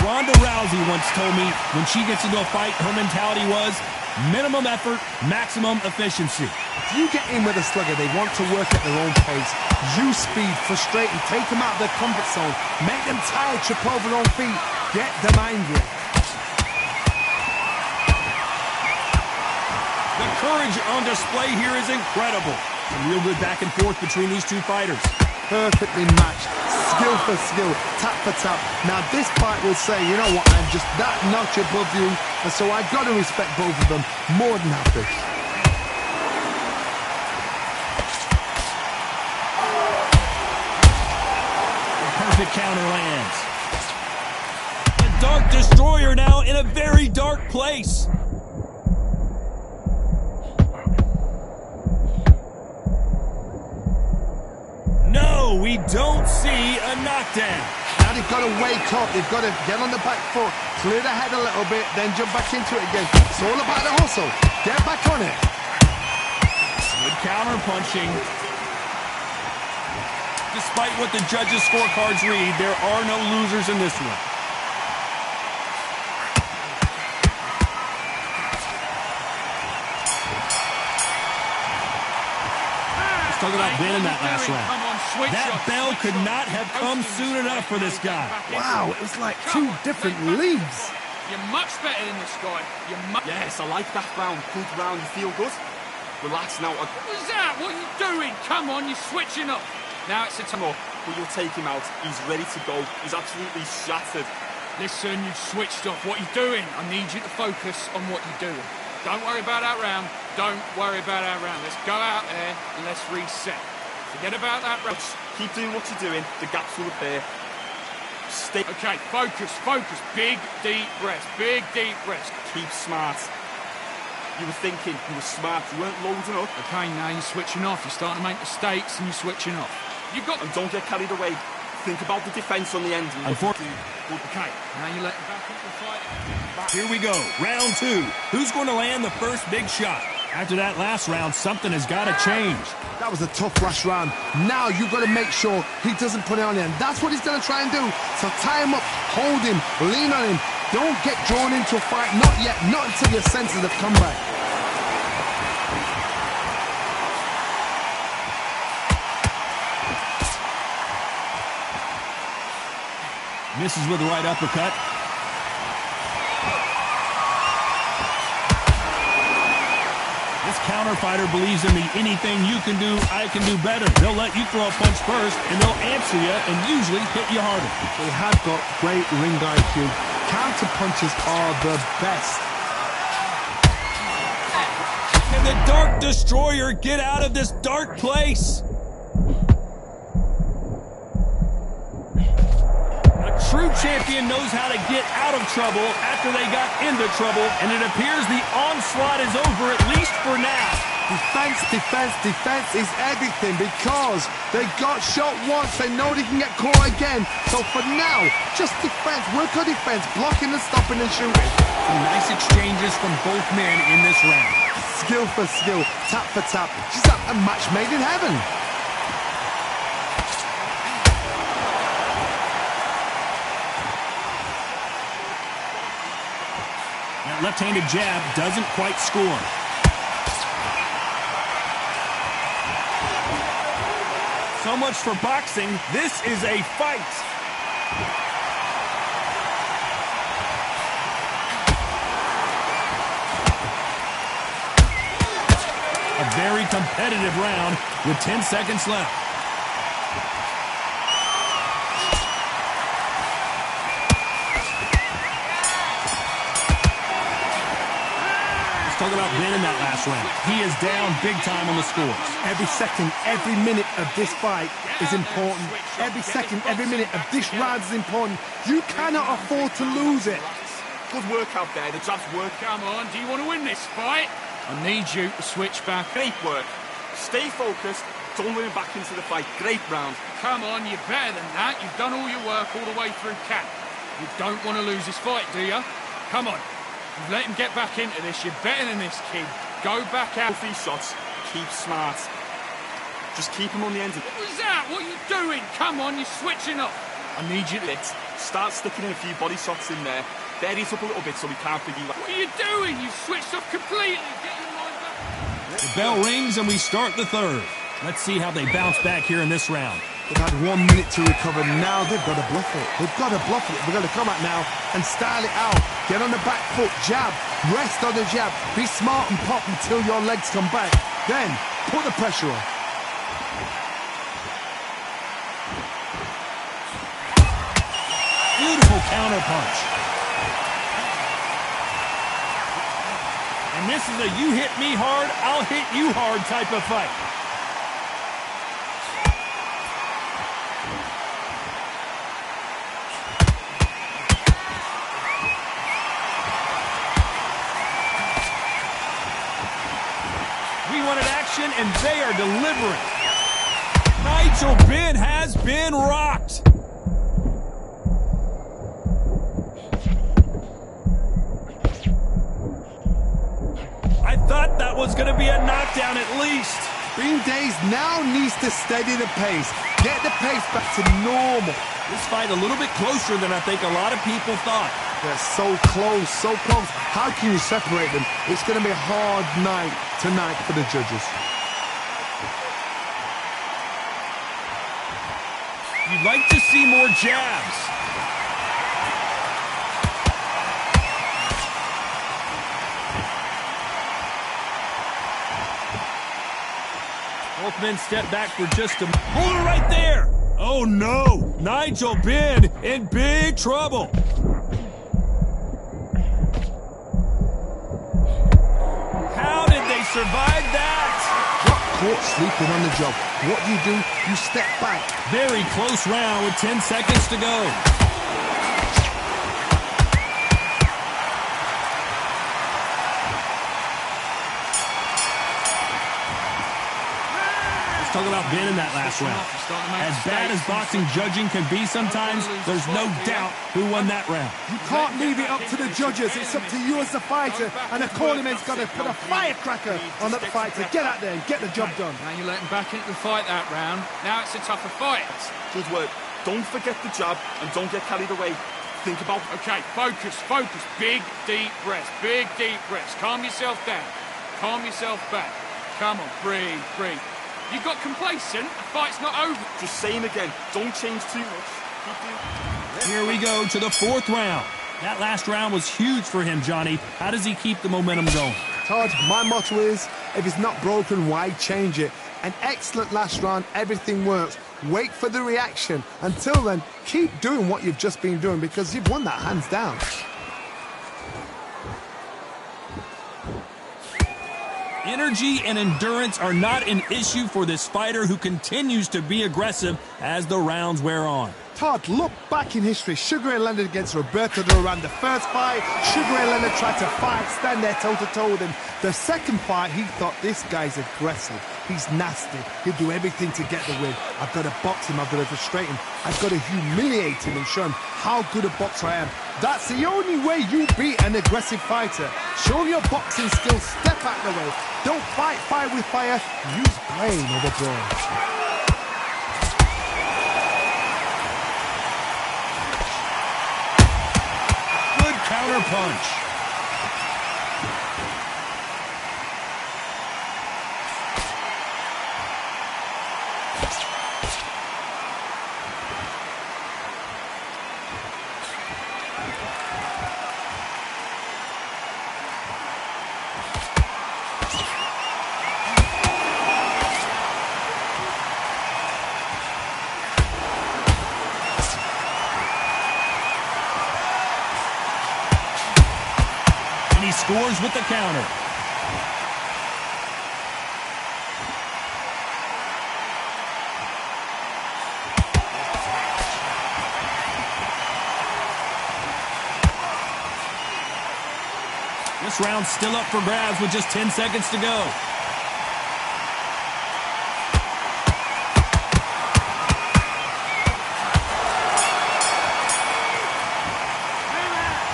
Ronda Rousey once told me when she gets into a fight, her mentality was minimum effort, maximum efficiency. If you get in with a slugger, they want to work at their own pace. Use speed, frustrate them, take them out of their comfort zone, make them tired, trip over their own feet, get them angry. The courage on display here is incredible. Some real good back and forth between these two fighters. Perfectly matched, skill for skill, tap for tap. Now this fight will say, you know what, I'm just that notch above you, and so I've got to respect both of them more than happy. Perfect counter lands. The Dark Destroyer now in a very dark place. No, we don't see a knockdown. Now they've got to wake up, they've got to get on the back foot, clear the head a little bit, then jump back into it again. It's all about the hustle. Get back on it. Good counter punching. Despite what the judges' scorecards read, there are no losers in this one. Talk about winning that last round. That bell could not have come soon enough for this guy. Wow, it was like two different leagues. You're much better than this guy. Yes, I like that round. Good round. You feel good? Relax now. What was that? What are you doing? Come on, you're switching up. Now it's a time off. But you'll take him out. He's ready to go. He's absolutely shattered. Listen, you've switched off. What are you doing? I need you to focus on what you're doing. Don't worry about that round. Don't worry about that round. Let's go out there and let's reset. Forget about that round. Keep doing what you're doing. The gaps will appear. Stay. Okay, focus, focus. Big, deep breaths. Big, deep breaths. Keep smart. You were thinking. You were smart. You weren't loading up. Okay, now you're switching off. You're starting to make mistakes and you're switching off. You got. And don't get carried away. Think about the defense on the end. Okay, now you let him back into the fight. Here we go, round two. Who's going to land the first big shot? After that last round, something has got to change. That was a tough last round. Now you've got to make sure he doesn't put it on you, and that's what he's going to try and do. So tie him up, hold him, lean on him. Don't get drawn into a fight. Not yet, not until your senses have come back. Misses with the right uppercut. This counter fighter believes in the anything you can do, I can do better. They'll let you throw a punch first, and they'll answer you and usually hit you harder. They have got great ring IQ. Counter punches are the best. Can the Dark Destroyer get out of this dark place? True champion knows how to get out of trouble after they got into trouble, and it appears the onslaught is over, at least for now. Defense, defense, defense is everything because they got shot once. They know they can get caught again. So for now, just defense. Work on defense, blocking and stopping and shooting. Some nice exchanges from both men in this round. Skill for skill, tap for tap. She's a match made in heaven. Left-handed jab doesn't quite score. So much for boxing. This is a fight. A very competitive round with 10 seconds left. Talk about winning that last round. He is down big time on the scores. Every second, every minute of this fight is important. Every second, every minute of this round is important. You cannot afford to lose it. Good work out there. The jab's work. Come on, do you want to win this fight? I need you to switch back. Great work. Stay focused. Don't let him back into the fight. Great round. Come on, you're better than that. You've done all your work all the way through camp. You don't want to lose this fight, do you? Come on. You've let him get back into this. You're better than this, kid. Go back out. These shots. Keep smart. Just keep him on the end of it. What was that? What are you doing? Come on, you're switching up. I need you to start sticking in a few body shots in there. Vary it up a little bit so we can't figure you out. What are you doing? You've switched off completely. Get your mind back. The bell rings and we start the third. Let's see how they bounce back here in this round. They've had 1 minute to recover. Now they've got to bluff it. They've got to bluff it. They've got to come out now and style it out. Get on the back foot, jab, rest on the jab. Be smart and pop until your legs come back. Then put the pressure on. Beautiful counter punch. And this is a you hit me hard, I'll hit you hard type of fight. And they are delivering. Nigel Benn has been rocked. I thought that was going to be a knockdown at least. Bean Days now needs to steady the pace. Get the pace back to normal. This fight a little bit closer than I think a lot of people thought. They're so close, so close. How can you separate them? It's going to be a hard night tonight for the judges. You'd like to see more jabs. Both men step back for just a... Hold it right there! Oh no! Nigel Benn in big trouble. How did they survive that? Caught sleeping on the job. What do? You step back. Very close round with 10 seconds to go. Talk about being in that last round. As bad as boxing judging can be sometimes, there's no doubt who won that round. You can't leave it up to the judges. It's up to you as the fighter, and the cornerman's got to put a firecracker on that fighter. Get out there and get the job done. Now you're letting back into the fight that round. Now it's a tougher fight. Good work. Don't forget the jab and don't get carried away. Think about... Okay, focus, focus. Big, deep breaths. Big, deep breaths. Calm yourself down. Calm yourself back. Come on, breathe, breathe. You got complacent? The fight's not over. Just saying again, don't change too much. Here we go to the fourth round. That last round was huge for him, Johnny. How does he keep the momentum going? Todd, my motto is, if it's not broken, why change it? An excellent last round, everything works. Wait for the reaction. Until then, keep doing what you've just been doing because you've won that hands down. Energy and endurance are not an issue for this fighter who continues to be aggressive as the rounds wear on. Todd, look back in history. Sugar Ray Leonard against Roberto Duran. The first fight, Sugar Ray Leonard tried to fight, stand there toe-to-toe with him. The second fight, he thought, this guy's aggressive. He's nasty. He'll do everything to get the win. I've got to box him. I've got to frustrate him. I've got to humiliate him and show him how good a boxer I am. That's the only way you beat an aggressive fighter. Show your boxing skills. Step out of the way. Don't fight fire with fire. Use brain over brawn. Counter punch. Scores with the counter. This round's still up for grabs with just 10 seconds to go.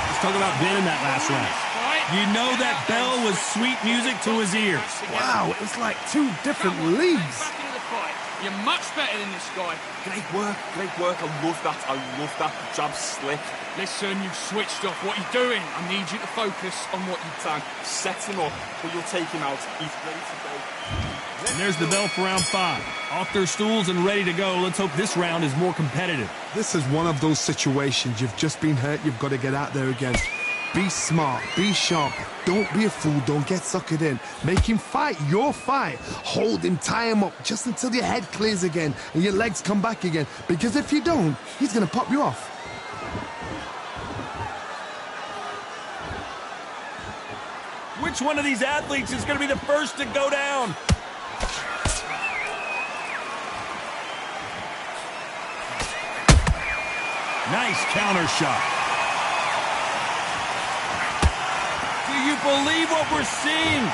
Let's talk about being in that last round. You know that bell was sweet music to his ears. Wow, it was like two different leagues. You're much better than this guy. Great work, great work. I love that. I love that. The jab slick. Listen, you've switched off. What are you doing? I need you to focus on what you can. Set him up, but you'll take him out. He's ready to go. And there's the bell for round 5. Off their stools and ready to go. Let's hope this round is more competitive. This is one of those situations. You've just been hurt. You've got to get out there again. Be smart, be sharp, don't be a fool, don't get suckered in. Make him fight your fight. Hold him, tie him up, just until your head clears again and your legs come back again. Because if you don't, he's going to pop you off. Which one of these athletes is going to be the first to go down? Nice counter shot. Do you believe what we're seeing?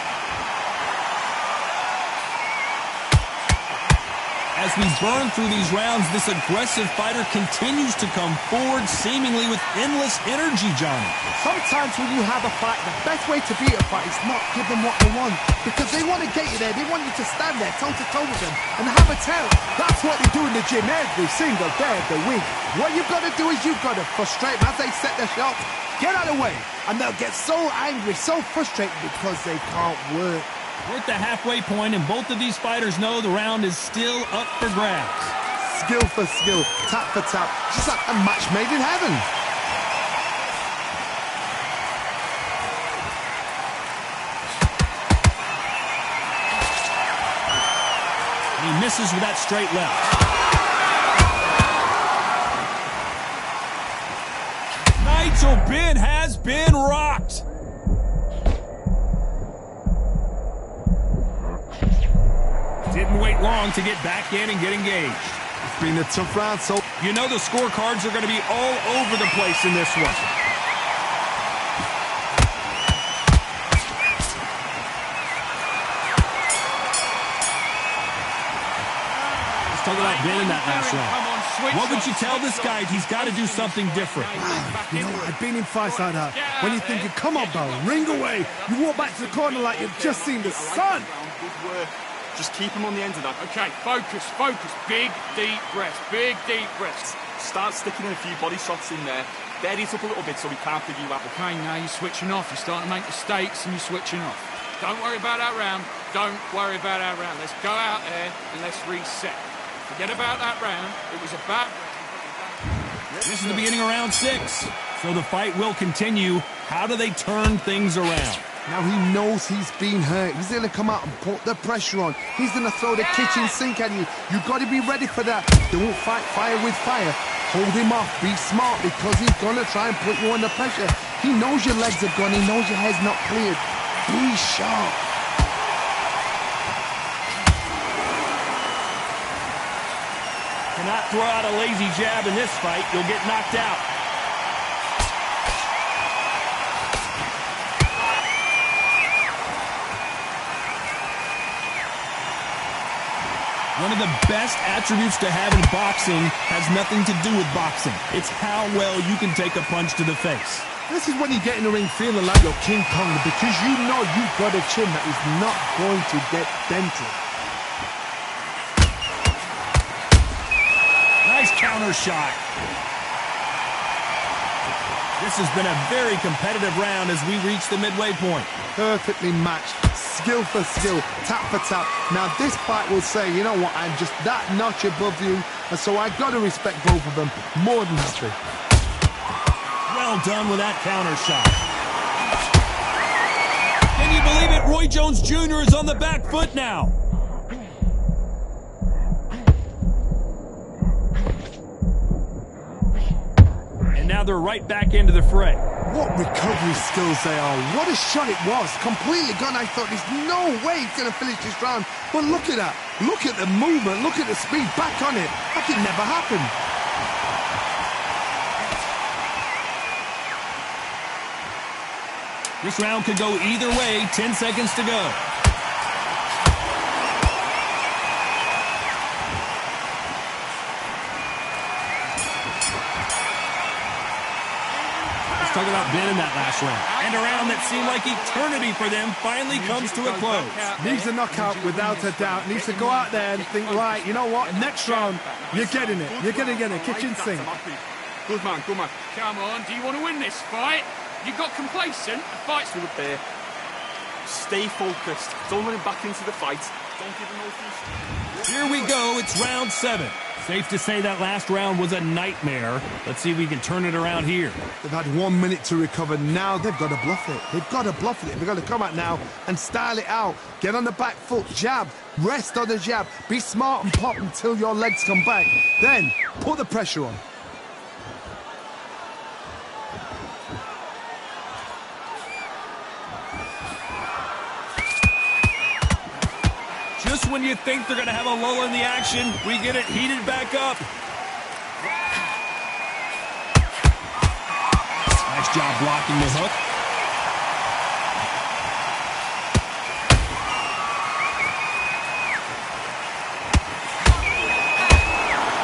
As we burn through these rounds, this aggressive fighter continues to come forward, seemingly with endless energy, Johnny. Sometimes when you have a fight, the best way to beat a fight is not give them what they want. Because they want to get you there. They want you to stand there toe-to-toe with them and have a tell. That's what they do in the gym every single day of the week. What you've got to do is you've got to frustrate them as they set their shots. Get out of the way. And they'll get so angry, so frustrated because they can't work. We're at the halfway point, and both of these fighters know the round is still up for grabs. Skill for skill, tap for tap, just like a match made in heaven. He misses with that straight left. Nigel Benn has been rocked. Didn't wait long to get back in and get engaged. It's been a tough round, so... You know the scorecards are going to be all over the place in this one. talking about winning that last round. Come on, switch What would you on, tell switch this guy on. he's got to do something different? You know, I've been in fights like that. When you're thinking, come on, Barrow, ring away. You walk back to the corner like you've just seen the sun. Good work. Just keep him on the end of that. Okay, focus, focus. Big, deep breaths. Big, deep breaths. Start sticking in a few body shots in there. Dead it up a little bit so we can't pick you up. Okay, now you're switching off. You're starting to make mistakes and you're switching off. Don't worry about that round. Don't worry about that round. Let's go out there and let's reset. Forget about that round. It was a bad round. This is the beginning of round 6, so the fight will continue. How do they turn things around? Now he knows he's been hurt. He's going to come out and put the pressure on. He's going to throw the kitchen sink at you. You've got to be ready for that. Don't fight fire with fire. Hold him off. Be smart because he's going to try and put you under pressure. He knows your legs are gone. He knows your head's not cleared. Be sharp. Cannot throw out a lazy jab in this fight. You'll get knocked out. One of the best attributes to have in boxing has nothing to do with boxing. It's how well you can take a punch to the face. This is when you get in the ring feeling like you're King Kong because you know you've got a chin that is not going to get dented. Nice counter shot. This has been a very competitive round as we reach the midway point. Perfectly matched, skill for skill, tap for tap. Now this fight will say, you know what, I'm just that notch above you, and so I've got to respect both of them more than happy. Well done with that counter shot. Can you believe it? Roy Jones Jr. is on the back foot now. And now they're right back into the fray. What recovery skills they are. What a shot it was. Completely gone. I thought there's no way he's going to finish this round. But look at that. Look at the movement. Look at the speed. Back on it. Like it never happened. This round could go either way. 10 seconds to go. Talk about winning that last round. And a round that seemed like eternity for them finally comes to a close. Needs a knockout without a doubt. Needs to go out there and think, right, you know what? Next round, you're getting it. You're going to get a kitchen sink. Good man, good man. Come on, do you want to win this fight? You got complacent? The fight's Still up there. Stay focused. Don't run him back into the fight. Don't give him no free. Here we go. It's round 7. Safe to say that last round was a nightmare. Let's see if we can turn it around here. They've had 1 minute to recover. Now they've got to bluff it. They've got to bluff it. They've got to come out now and style it out. Get on the back foot, jab, rest on the jab. Be smart and pop until your legs come back. Then put the pressure on. Just when you think they're going to have a lull in the action, we get it heated back up. Nice job blocking the hook.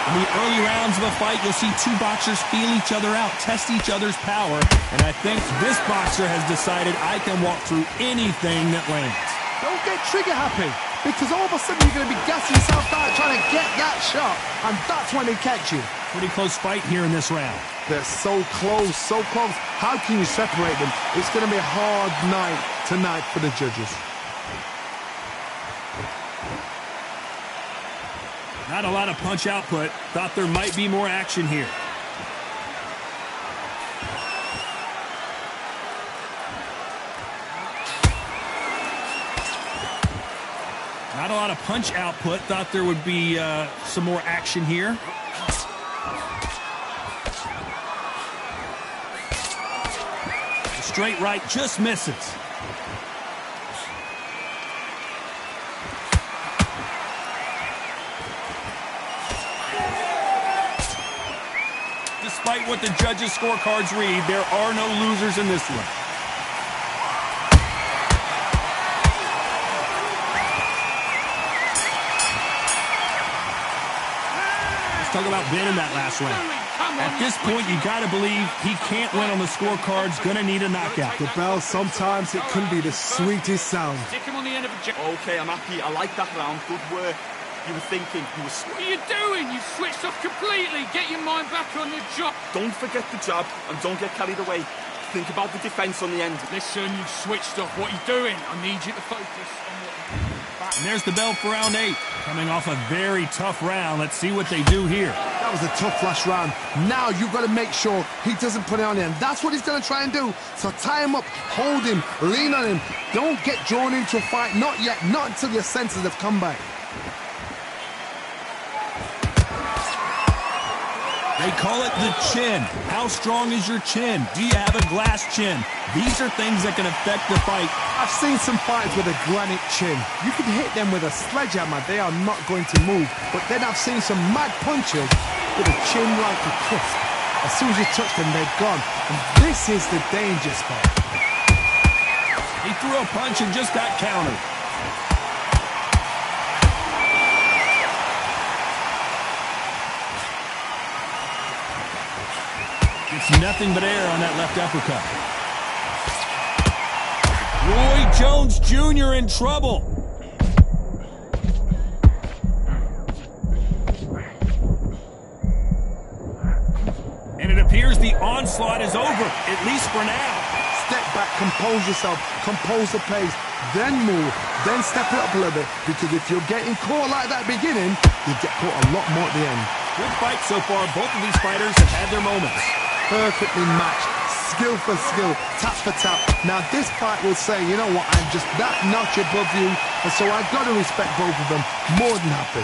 In the early rounds of a fight, you'll see two boxers feel each other out, test each other's power, and I think this boxer has decided I can walk through anything that lands. Don't get trigger happy. Because all of a sudden you're going to be gassing yourself out trying to get that shot. And that's when they catch you. Pretty close fight here in this round. They're so close, so close. How can you separate them? It's going to be a hard night tonight for the judges. Not a lot of punch output. Thought there might be more action here. Not a lot of punch output. Thought there would be some more action here. The straight right just misses. Despite what the judges' scorecards read, there are no losers in this one. talk about winning that last round. At this point, you got to believe he can't win on the scorecard's going to need a knockout. The bell, sometimes it can be the sweetest sound. Stick him on the end of a jab. Okay, I'm happy. I like that round. Good work. You were thinking. You were... What are you doing? You switched off completely. Get your mind back on your job. Don't forget the jab and don't get carried away. Think about the defense on the end. Listen, you've switched off. What are you doing? I need you to focus on what you're doing. And there's the bell for round 8. Coming off a very tough round. Let's see what they do here. That was a tough last round. Now you've got to make sure he doesn't put it on him. That's what he's going to try and do. So tie him up, hold him, lean on him. Don't get drawn into a fight. Not yet. Not until your senses have come back. They call it the chin. How strong is your chin? Do you have a glass chin? These are things that can affect the fight. I've seen some fighters with a granite chin. You can hit them with a sledgehammer. They are not going to move. But then I've seen some mad punchers with a chin like a crisp. As soon as you touch them, they're gone. And this is the danger spot. He threw a punch and just got countered. It's nothing but air on that left uppercut. Roy Jones Jr. in trouble. And it appears the onslaught is over, at least for now. Step back, compose yourself, compose the pace, then move, then step it up a little bit, because if you're getting caught like that beginning, you get caught a lot more at the end. Good fight so far. Both of these fighters have had their moments. Perfectly matched, skill for skill, tap for tap. Now this fight will say, you know what, I'm just that notch above you, and so I've got to respect both of them. More than happy.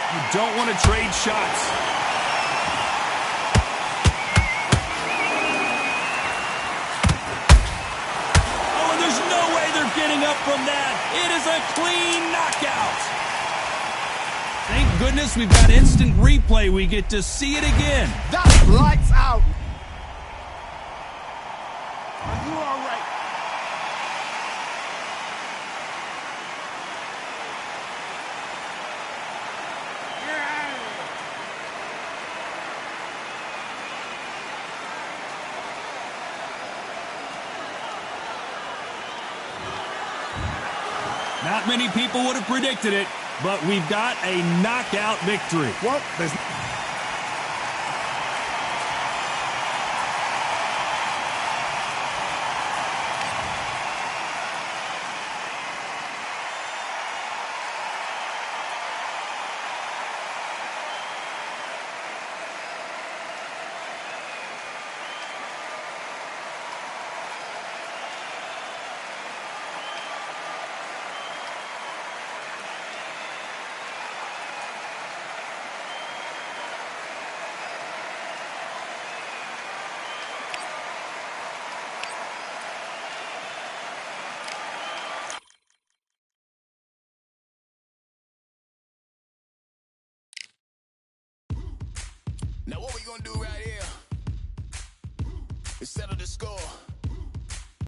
You don't want to trade shots. Oh, and there's no way they're getting up from that. It is a clean knockout. Thank goodness we've got instant replay. We get to see it again. That's lights out. Are you all right? Not many people would have predicted it, but we've got a knockout victory. Well, there's... Now what we gonna do right here is settle the score.